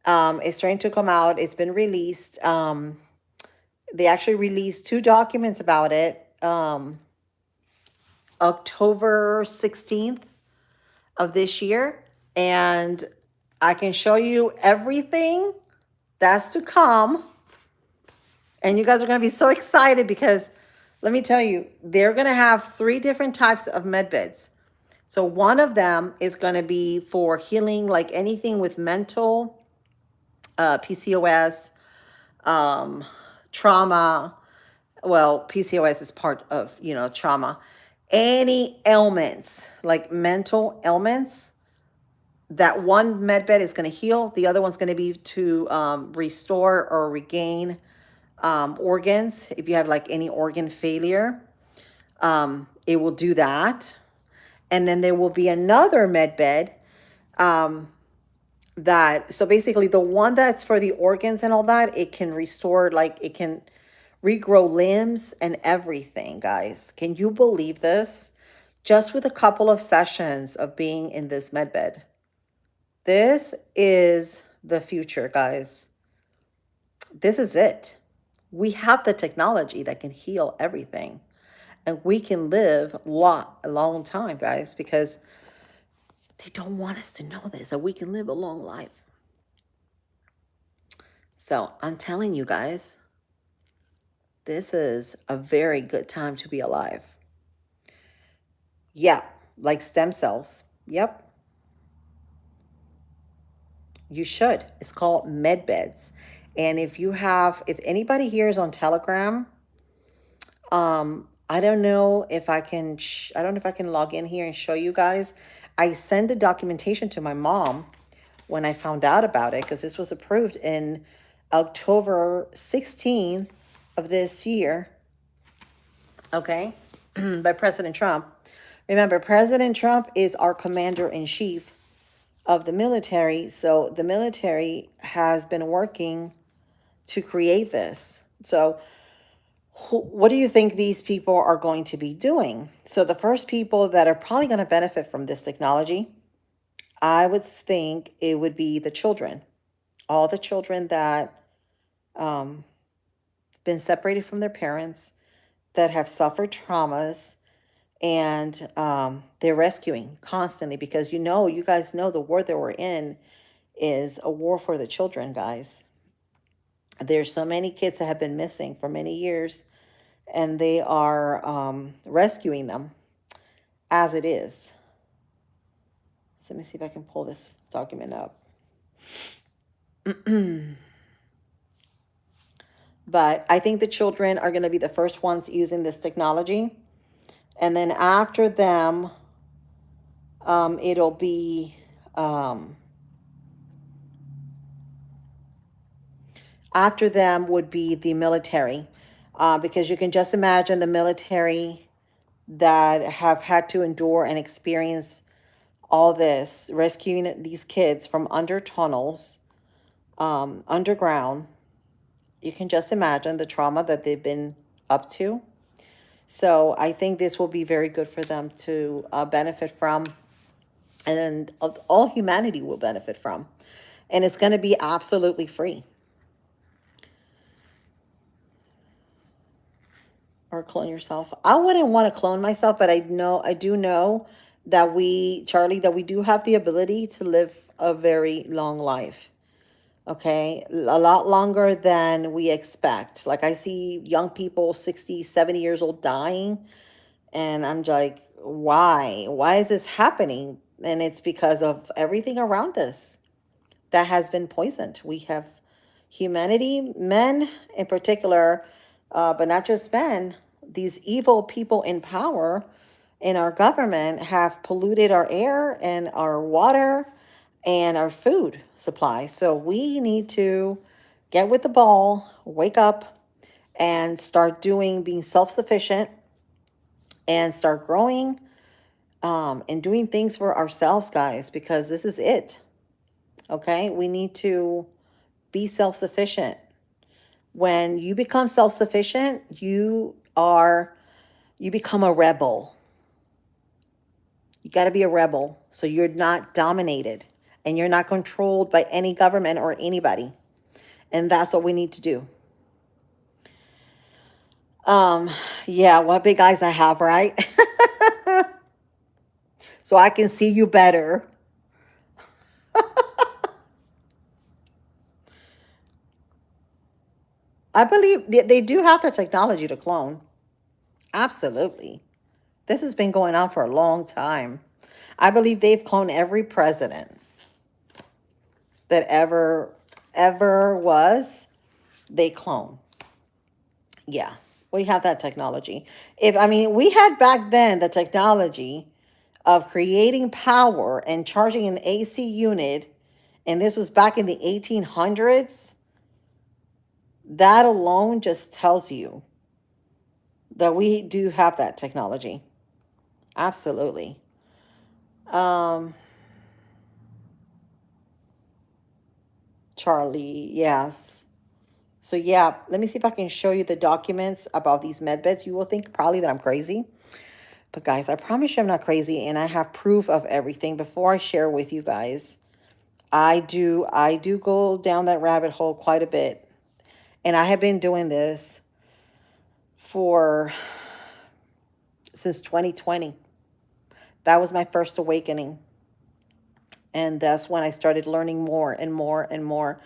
is starting to come out. It's been released. They actually released 2 documents about it. October 16th of this year, and I can show you everything that's to come. And you guys are going to be so excited because let me tell you, they're going to have 3 different types of med beds. So one of them is going to be for healing, like anything with mental, PCOS, trauma. Well, PCOS is part of, trauma. Any ailments, like mental ailments, that one med bed is going to heal. The other one's going to be to restore or regain organs. If you have like any organ failure, it will do that. And then there will be another med bed so basically the one that's for the organs and all that, it can restore, like it can regrow limbs and everything, guys. Can you believe this? Just with a couple of sessions of being in this med bed. This is the future, guys. This is it. We have the technology that can heal everything. And we can live a long time, guys, because they don't want us to know this, that we can live a long life. So I'm telling you guys, this is a very good time to be alive. Yeah, like stem cells. Yep. You should. It's called med beds. And if anybody here is on Telegram, I don't know if I can log in here and show you guys. I sent the documentation to my mom when I found out about it, because this was approved in October 16th of this year. Okay. By President Trump. Remember, President Trump is our commander-in-chief of the military. So the military has been working to create this. So what do you think these people are going to be doing? So the first people that are probably going to benefit from this technology, I would think it would be the children. All the children that been separated from their parents, that have suffered traumas, and they're rescuing constantly, because you guys know the war that we're in is a war for the children, guys. There's so many kids that have been missing for many years, and they are rescuing them as it is. So let me see if I can pull this document up. But I think the children are going to be the first ones using this technology. And then after them, it'll be... after them would be the military, because you can just imagine the military that have had to endure and experience all this, rescuing these kids from under tunnels, underground. You can just imagine the trauma that they've been up to. So I think this will be very good for them to benefit from, and all humanity will benefit from. And it's going to be absolutely free. Or clone yourself. I wouldn't want to clone myself, but I do know that Charlie, that we do have the ability to live a very long life. Okay, a lot longer than we expect. Like, I see young people 60, 70 years old dying, and I'm like, why is this happening? And it's because of everything around us that has been poisoned. We have humanity, men in particular, but not just men, these evil people in power in our government have polluted our air and our water and our food supply. So we need to get with the ball, wake up, and start being self sufficient and start growing and doing things for ourselves, guys, because this is it. Okay, we need to be self sufficient. When you become self sufficient, you become a rebel. You got to be a rebel so you're not dominated and you're not controlled by any government or anybody. And that's what we need to do. Yeah, what big eyes I have, right? So I can see you better. I believe they do have the technology to clone. Absolutely. This has been going on for a long time. I believe they've cloned every president that ever was. They clone. Yeah, we have that technology. If I mean, we had back then the technology of creating power and charging an AC unit, and this was back in the 1800s. That alone just tells you that we do have that technology. Absolutely. Um, Charlie, yes. So yeah, let me see if I can show you the documents about these med beds. You will think probably that I'm crazy. But guys, I promise you I'm not crazy and I have proof of everything. Before I share with you guys, I do go down that rabbit hole quite a bit. And I have been doing this for since 2020. That was my first awakening. And that's when I started learning more and more and more.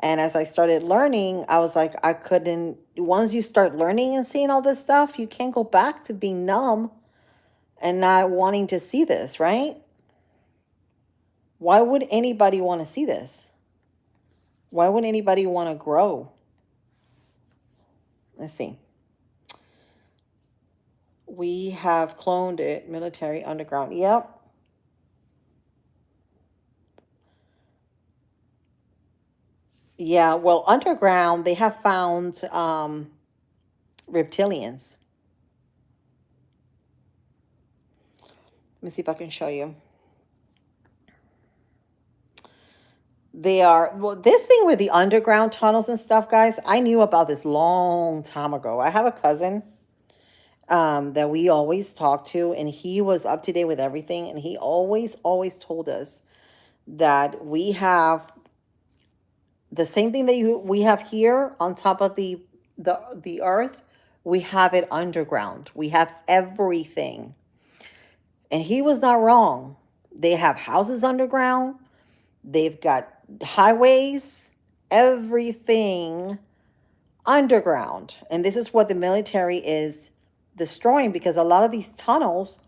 And as I started learning, I was like, I couldn't, once you start learning and seeing all this stuff, you can't go back to being numb and not wanting to see this, right? Why would anybody want to see this? Why would anybody want to grow? Let's see. We have cloned it, military underground. Yep. Yeah, well, underground, they have found reptilians. Let me see if I can show you. They are, well, this thing with the underground tunnels and stuff, guys, I knew about this long time ago. I have a cousin that we always talk to, and he was up to date with everything. And he always told us that we have the same thing that we have here on top of the earth. We have it underground. We have everything. And he was not wrong. They have houses underground. They've got highways, everything underground. And this is what the military is destroying because a lot of these tunnels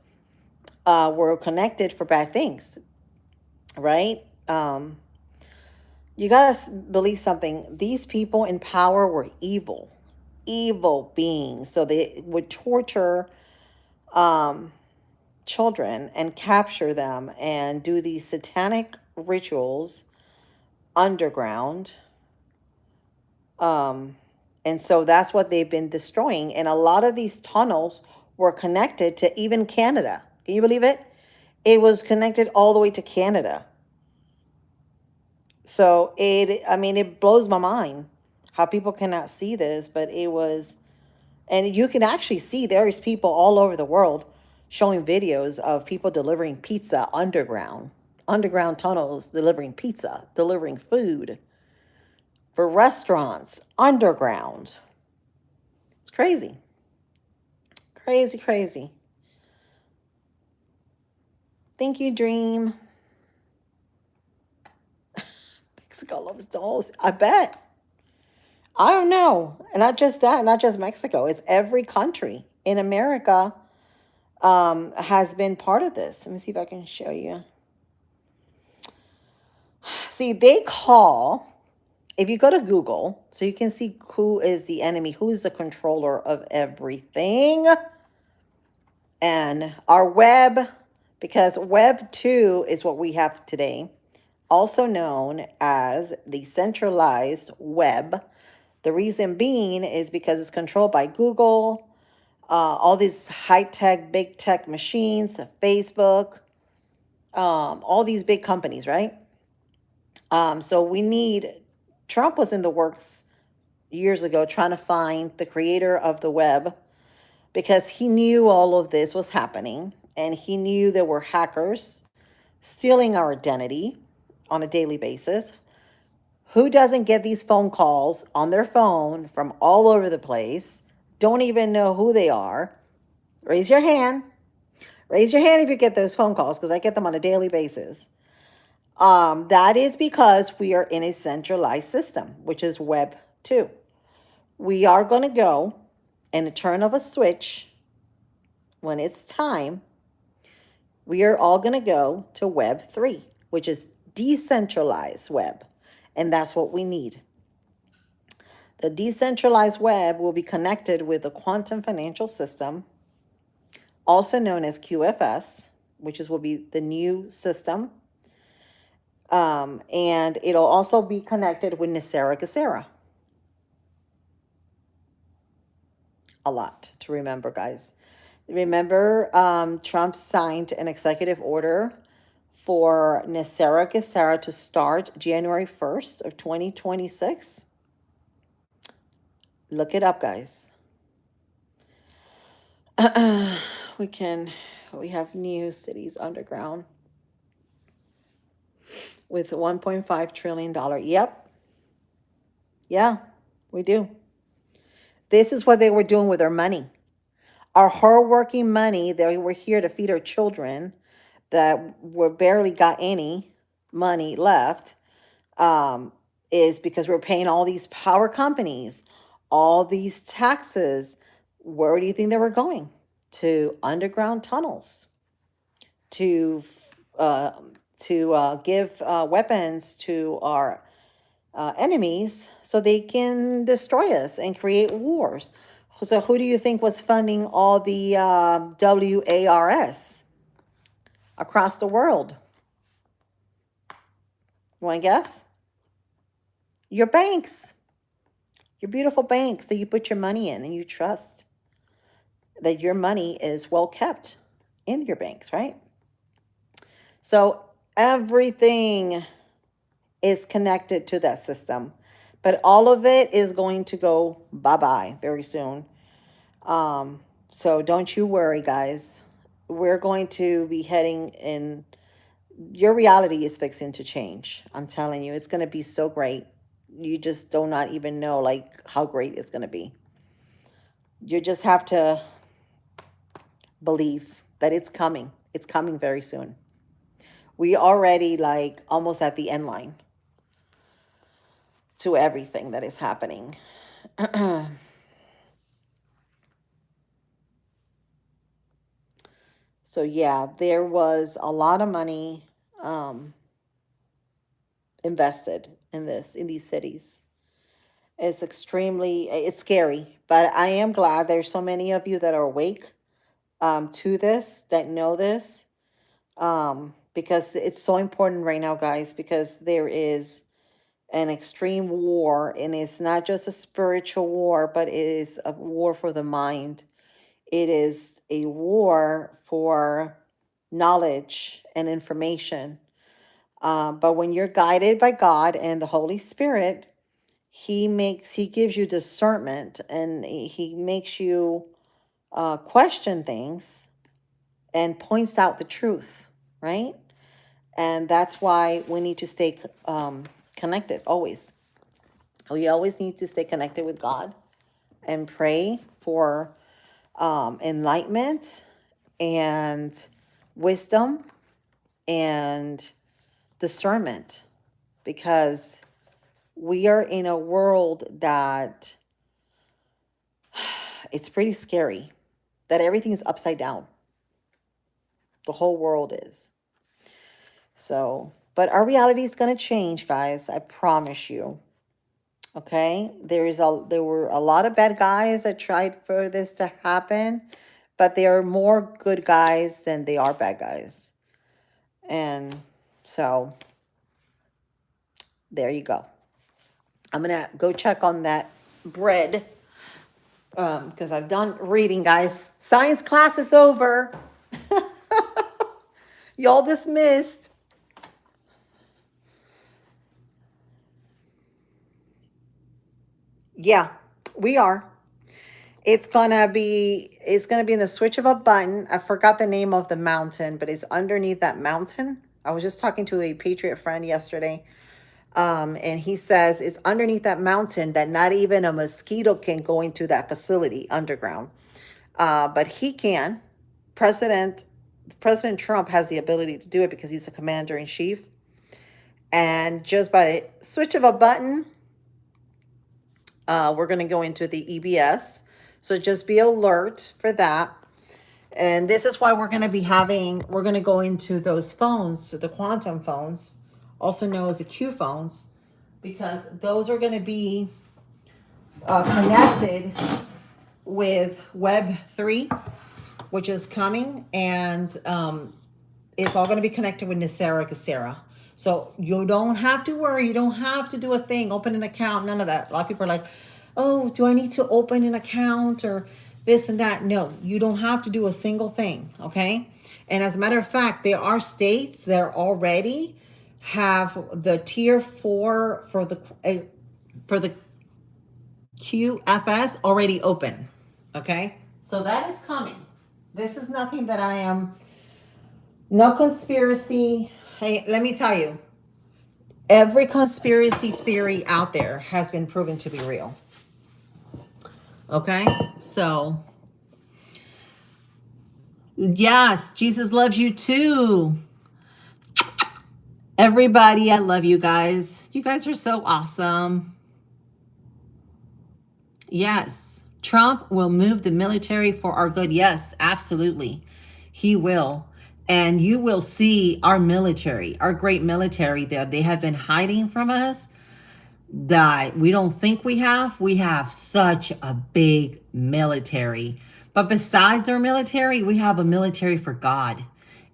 were connected for bad things, right? You gotta believe something. These people in power were evil beings. So they would torture children and capture them and do these satanic rituals underground. Um, and so that's what they've been destroying. And a lot of these tunnels were connected to even Canada. Can you believe it? It was connected all the way to Canada. So I mean, it blows my mind how people cannot see this, but it was, and you can actually see there's people all over the world showing videos of people delivering pizza underground tunnels, delivering pizza, delivering food for restaurants underground. It's crazy. Crazy, crazy. Thank you, Dream. Mexico loves dolls. I bet. I don't know. And not just that, not just Mexico. It's every country in America has been part of this. Let me see if I can show you. See, they call, if you go to Google, so you can see who is the enemy, who is the controller of everything. And our web, because Web 2 is what we have today, also known as the centralized web. The reason being is because it's controlled by Google, all these high-tech, big tech machines, Facebook, all these big companies, right? So we need, Trump was in the works years ago trying to find the creator of the web because he knew all of this was happening and he knew there were hackers stealing our identity on a daily basis. Who doesn't get these phone calls on their phone from all over the place? Don't even know who they are. Raise your hand. Raise your hand if you get those phone calls, because I get them on a daily basis. That is because we are in a centralized system, which is Web 2. We are going to go in a turn of a switch when it's time. We are all going to go to Web 3, which is decentralized web. And that's what we need. The decentralized web will be connected with the quantum financial system, also known as QFS, which will be the new system. And it'll also be connected with Nicera Gesera. A lot to remember, guys. Remember, Trump signed an executive order for Nicera Gesera to start January 1st of 2026. Look it up, guys. We have new cities underground with $1.5 trillion. Yep. Yeah, we do. This is what they were doing with our money. Our hardworking money, they were here to feed our children that were barely got any money left, is because we're paying all these power companies, all these taxes. Where do you think they were going? To underground tunnels, to give weapons to our enemies so they can destroy us and create wars. So who do you think was funding all the WARS across the world? You want to guess? Your banks. Your beautiful banks that you put your money in and you trust that your money is well kept in your banks, right? So everything is connected to that system, but all of it is going to go bye-bye very soon. So don't you worry, guys. We're going to be heading in, your reality is fixing to change. I'm telling you, it's going to be so great. You just do not even know like how great it's going to be. You just have to believe that it's coming. It's coming very soon. We already like almost at the end line to everything that is happening. So yeah, there was a lot of money invested in these cities. It's scary, but I am glad there's so many of you that are awake to this, that know this, because it's so important right now, guys, because there is an extreme war, and it's not just a spiritual war, but it is a war for the mind. It is a war for knowledge and information. But when you're guided by God and the Holy Spirit, he gives you discernment, and he makes you question things and points out the truth, right? And that's why we need to stay connected always. We always need to stay connected with God and pray for enlightenment and wisdom and discernment, because we are in a world that it's pretty scary, that everything is upside down. The whole world is. So But our reality is going to change, guys. I promise you. Okay? There were a lot of bad guys that tried for this to happen, but there are more good guys than they are bad guys. And so there you go. I'm going to go check on that bread because I've done reading, guys. Science class is over. Y'all dismissed. Yeah, we are. It's gonna be in the switch of a button. I forgot the name of the mountain, but it's underneath that mountain. I was just talking to a Patriot friend yesterday. And he says it's underneath that mountain that not even a mosquito can go into that facility underground. But he can. President Trump has the ability to do it because he's the commander in chief. And just by a switch of a button, we're going to go into the EBS. So just be alert for that. And this is why we're going to go into those phones, the quantum phones, also known as the Q phones, because those are going to be connected with Web 3, which is coming, and it's all going to be connected with Nicera. So you don't have to worry. You don't have to do a thing, open an account, none of that. A lot of people are like, oh, do I need to open an account or this and that? No, you don't have to do a single thing, okay? And as a matter of fact, there are states that already have the tier 4 for the QFS already open, okay? So that is coming. This is nothing that I am, no conspiracy. Hey, let me tell you, every conspiracy theory out there has been proven to be real. Okay, so yes, Jesus loves you too. Everybody, I love you guys. You guys are so awesome. Yes, Trump will move the military for our good. Yes, absolutely. He will. And you will see our military, our great military there. They have been hiding from us. That we don't think we have. We have such a big military. But besides our military, we have a military for God.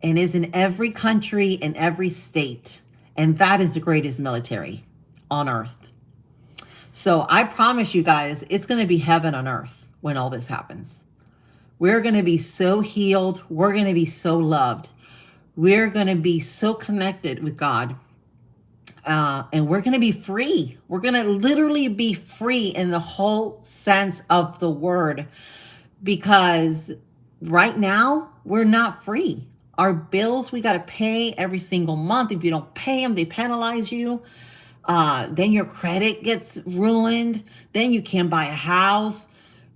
And is in every country and every state. And that is the greatest military on earth. So I promise you guys, it's going to be heaven on earth when all this happens. We're going to be so healed. We're going to be so loved. We're going to be so connected with God. And we're going to be free. We're going to literally be free in the whole sense of the word. Because right now, we're not free. Our bills, we got to pay every single month. If you don't pay them, they penalize you. Then your credit gets ruined. Then you can't buy a house.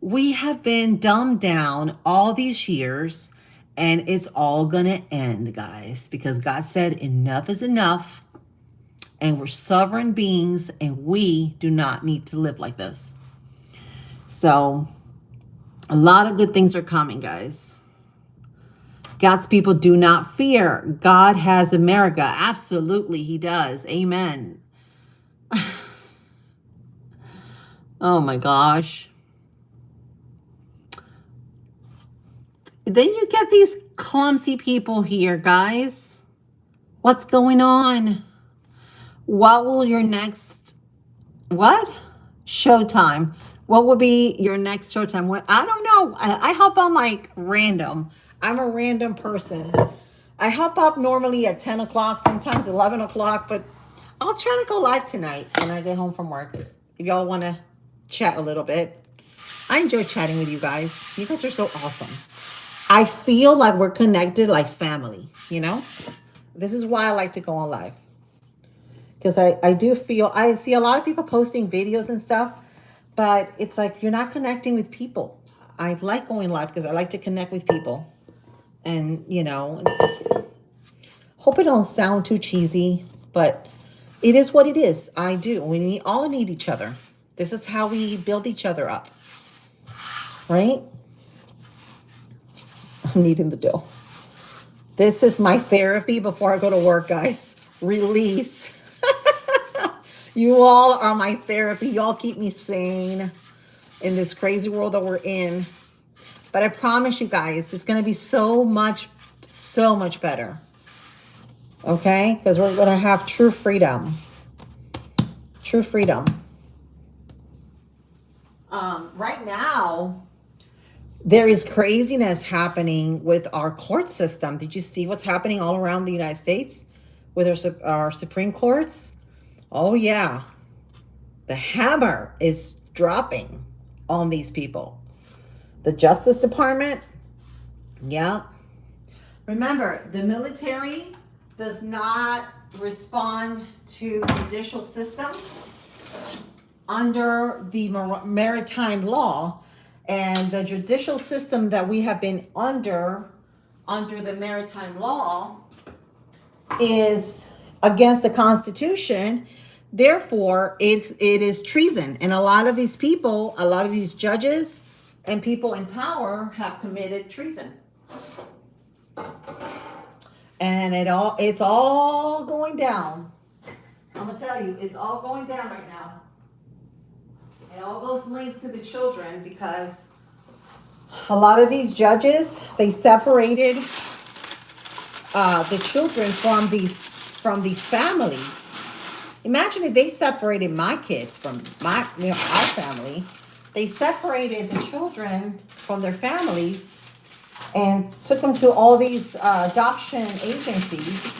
We have been dumbed down all these years. And it's all going to end, guys. Because God said enough is enough. And we're sovereign beings, and we do not need to live like this. So, a lot of good things are coming, guys. God's people do not fear. God has America. Absolutely, he does. Amen. Oh my gosh. Then you get these clumsy people here, guys. What's going on? What will your next, showtime? What will be your next showtime? What? I don't know. I hop on like random. I'm a random person. I hop up normally at 10 o'clock, sometimes 11 o'clock, but I'll try to go live tonight when I get home from work. If y'all want to chat a little bit. I enjoy chatting with you guys. You guys are so awesome. I feel like we're connected like family, you know? This is why I like to go on live. Because I do feel, I see a lot of people posting videos and stuff, but it's like you're not connecting with people. I like going live because I like to connect with people. And, you know, hope it don't sound too cheesy, but it is what it is. I do. We all need each other. This is how we build each other up. Right? I'm needing the dough. This is my therapy before I go to work, guys. release. You all are my therapy. Y'all keep me sane in this crazy world that we're in. But I promise you guys, it's going to be so much better. Okay? Because we're going to have true freedom. True freedom. Right now, there is craziness happening with our court system. Did you see what's happening all around the United States with our Supreme Courts? Oh, yeah. The hammer is dropping on these people. The Justice Department, yeah. Remember, the military does not respond to the judicial system under the maritime law. And the judicial system that we have been under the maritime law is against the Constitution. Therefore, it is treason. And a lot of these people, a lot of these judges and people in power have committed treason. And it's all going down. I'm going to tell you, it's all going down right now. It all goes linked to the children because a lot of these judges, they separated the children from these families. Imagine if they separated my kids from our family. They separated the children from their families and took them to all these adoption agencies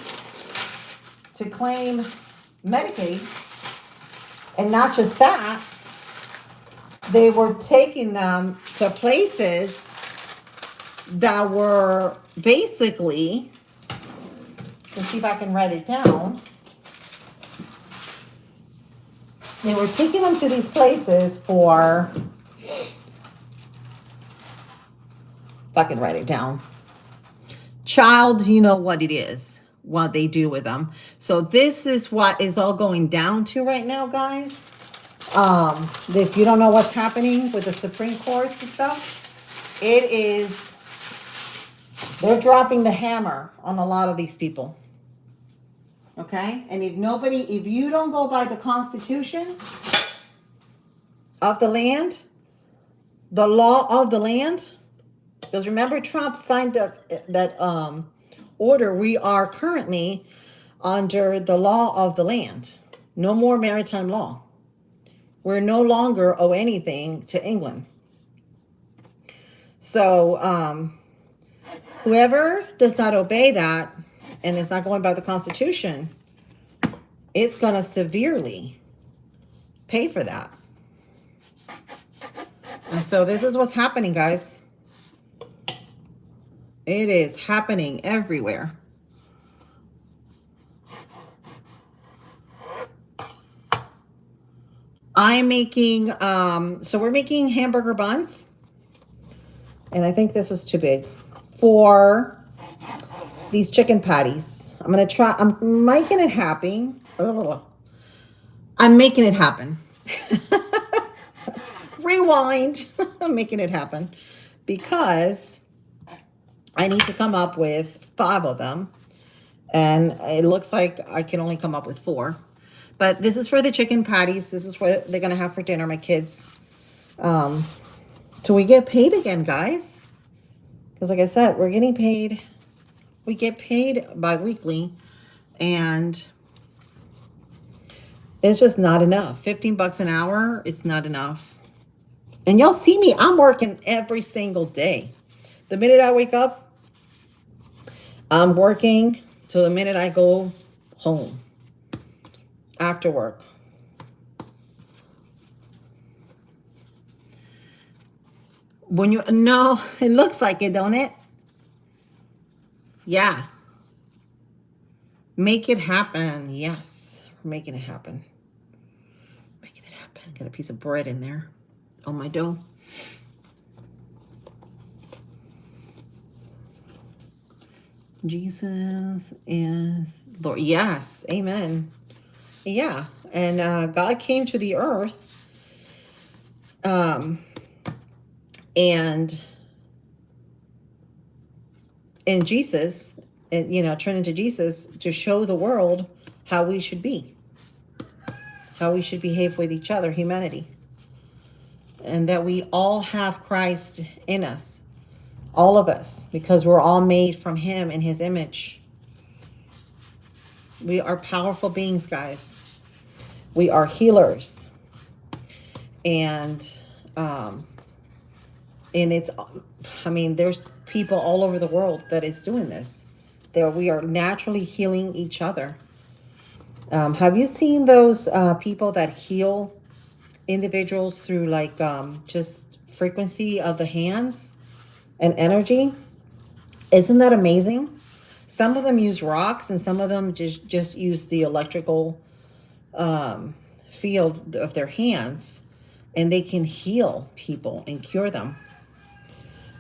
to claim Medicaid. And not just that, they were taking them to places that were basically, let's see if I can write it down. They were taking them to these places for, if I can write it down, child, you know what it is, what they do with them. So this is what is all going down to right now, guys. If you don't know what's happening with the Supreme Courts and stuff, they're dropping the hammer on a lot of these people. Okay? And if you don't go by the Constitution of the land, the law of the land, because remember Trump signed that order, we are currently under the law of the land. No more maritime law. We're no longer owe anything to England. So whoever does not obey that and is not going by the Constitution, it's going to severely pay for that. And so this is what's happening, guys. It is happening everywhere. I'm making, so we're making hamburger buns. And I think this was too big for these chicken patties. I'm making it happen. I'm making it happen. Rewind. I'm making it happen because I need to come up with 5 of them. And it looks like I can only come up with 4. But this is for the chicken patties. This is what they're going to have for dinner, my kids. So we get paid again, guys. Because like I said, we're getting paid. We get paid bi-weekly. And it's just not enough. $15 an hour, it's not enough. And y'all see me, I'm working every single day. The minute I wake up, I'm working till the minute I go home after work. No, it looks like it, don't it? Yeah. Make it happen. Yes, we're making it happen. Making it happen. Got a piece of bread in there on my dough. Jesus is Lord. Yes. Amen. Yeah. And God came to the earth. And in Jesus, and turned into Jesus to show the world how we should be, how we should behave with each other, humanity. And that we all have Christ in us, all of us, because we're all made from him in his image. We are powerful beings, guys. We are healers. And it's, I mean, there's people all over the world that is doing this. That we are naturally healing each other. Have you seen those people that heal individuals through like just frequency of the hands and energy? Isn't that amazing? Some of them use rocks and some of them just use the electrical field of their hands, and they can heal people and cure them.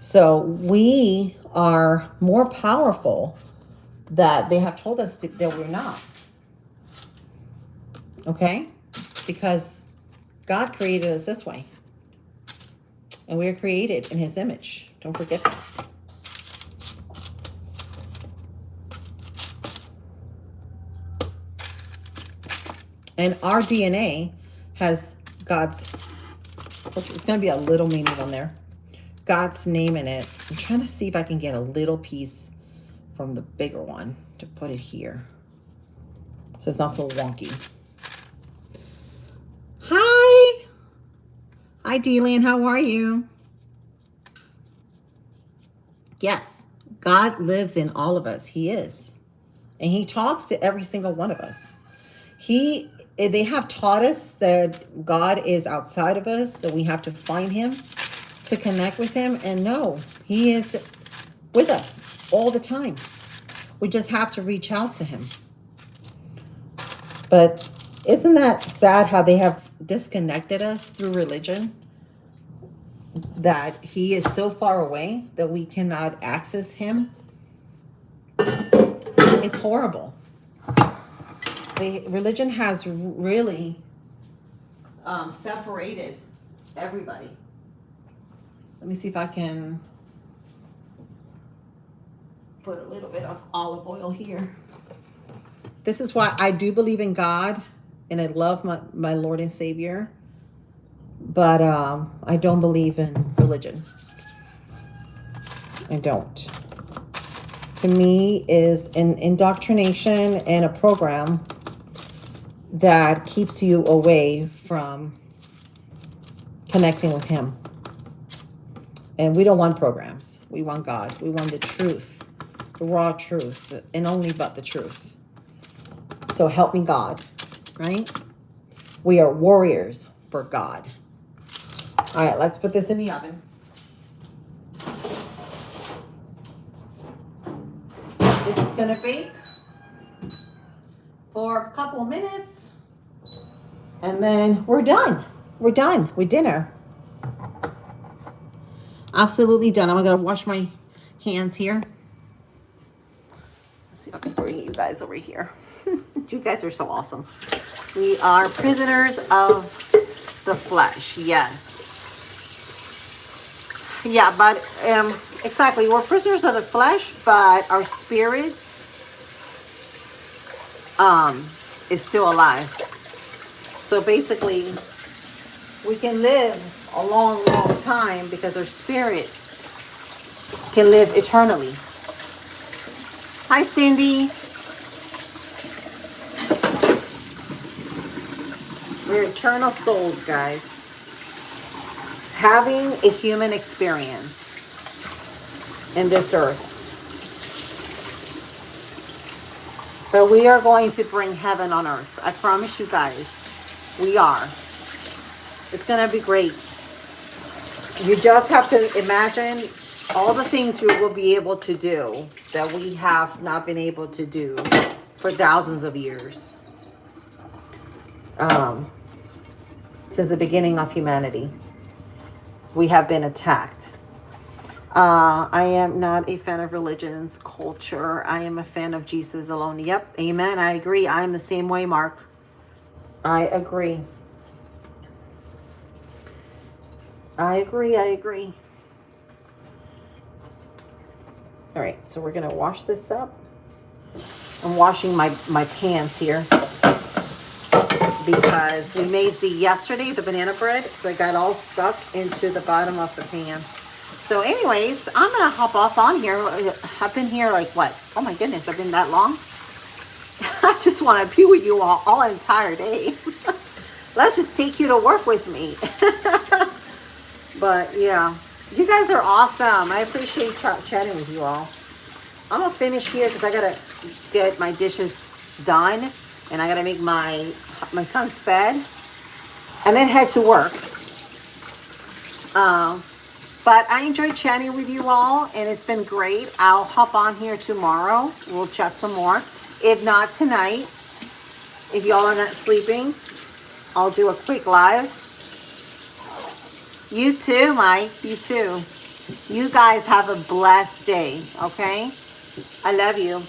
So we are more powerful that they have told us that we're not. Okay? Because God created us this way. And we are created in his image. Don't forget that. And our DNA has God's, it's going to be a little meaning on there. God's name in it. I'm trying to see if I can get a little piece from the bigger one to put it here, so it's not so wonky. Hi. Hi, Deland. How are you? Yes, God lives in all of us. He is. And he talks to every single one of us. They have taught us that God is outside of us, so we have to find him to connect with him. And no, he is with us all the time. We just have to reach out to him. But isn't that sad how they have disconnected us through religion? That he is so far away that we cannot access him. It's horrible. Religion has really separated everybody. Let me see if I can put a little bit of olive oil here. This is why I do believe in God and I love my Lord and Savior. But I don't believe in religion. I don't. To me, is an indoctrination and a program that keeps you away from connecting with him. And we don't want programs. We want God. We want the truth, the raw truth, and only but the truth. So help me God, right? We are warriors for God. All right, let's put this in the oven. This is going to bake for a couple of minutes. And then we're done. We're done with dinner. Absolutely done. I'm going to wash my hands here. Let's see if I can bring you guys over here. You guys are so awesome. We are prisoners of the flesh. Yes. Yeah, but exactly. We're prisoners of the flesh, but our spirit is still alive. So basically, we can live a long, long time because our spirit can live eternally. Hi, Cindy. We're eternal souls, guys, having a human experience in this earth. But we are going to bring heaven on earth. I promise you guys, we are. It's going to be great. You just have to imagine all the things you will be able to do that we have not been able to do for thousands of years. Since the beginning of humanity, we have been attacked. I am not a fan of religions, culture. I am a fan of Jesus alone. Yep, amen. I agree. I am the same way, Mark. I agree. I agree. All right, so we're going to wash this up. I'm washing my pans here because we made yesterday the banana bread, so it got all stuck into the bottom of the pan. So anyways, I'm gonna hop off on here. I've been here like what? Oh my goodness, I've been that long. I just want to be with you all entire day. Let's just take you to work with me. But yeah, you guys are awesome. I appreciate chatting with you all. I'm gonna finish here because I gotta get my dishes done, and I gotta make my son's bed, and then head to work. But I enjoyed chatting with you all, and it's been great. I'll hop on here tomorrow. We'll chat some more. If not tonight, if y'all are not sleeping, I'll do a quick live. You too, Mike. You too. You guys have a blessed day, okay? I love you.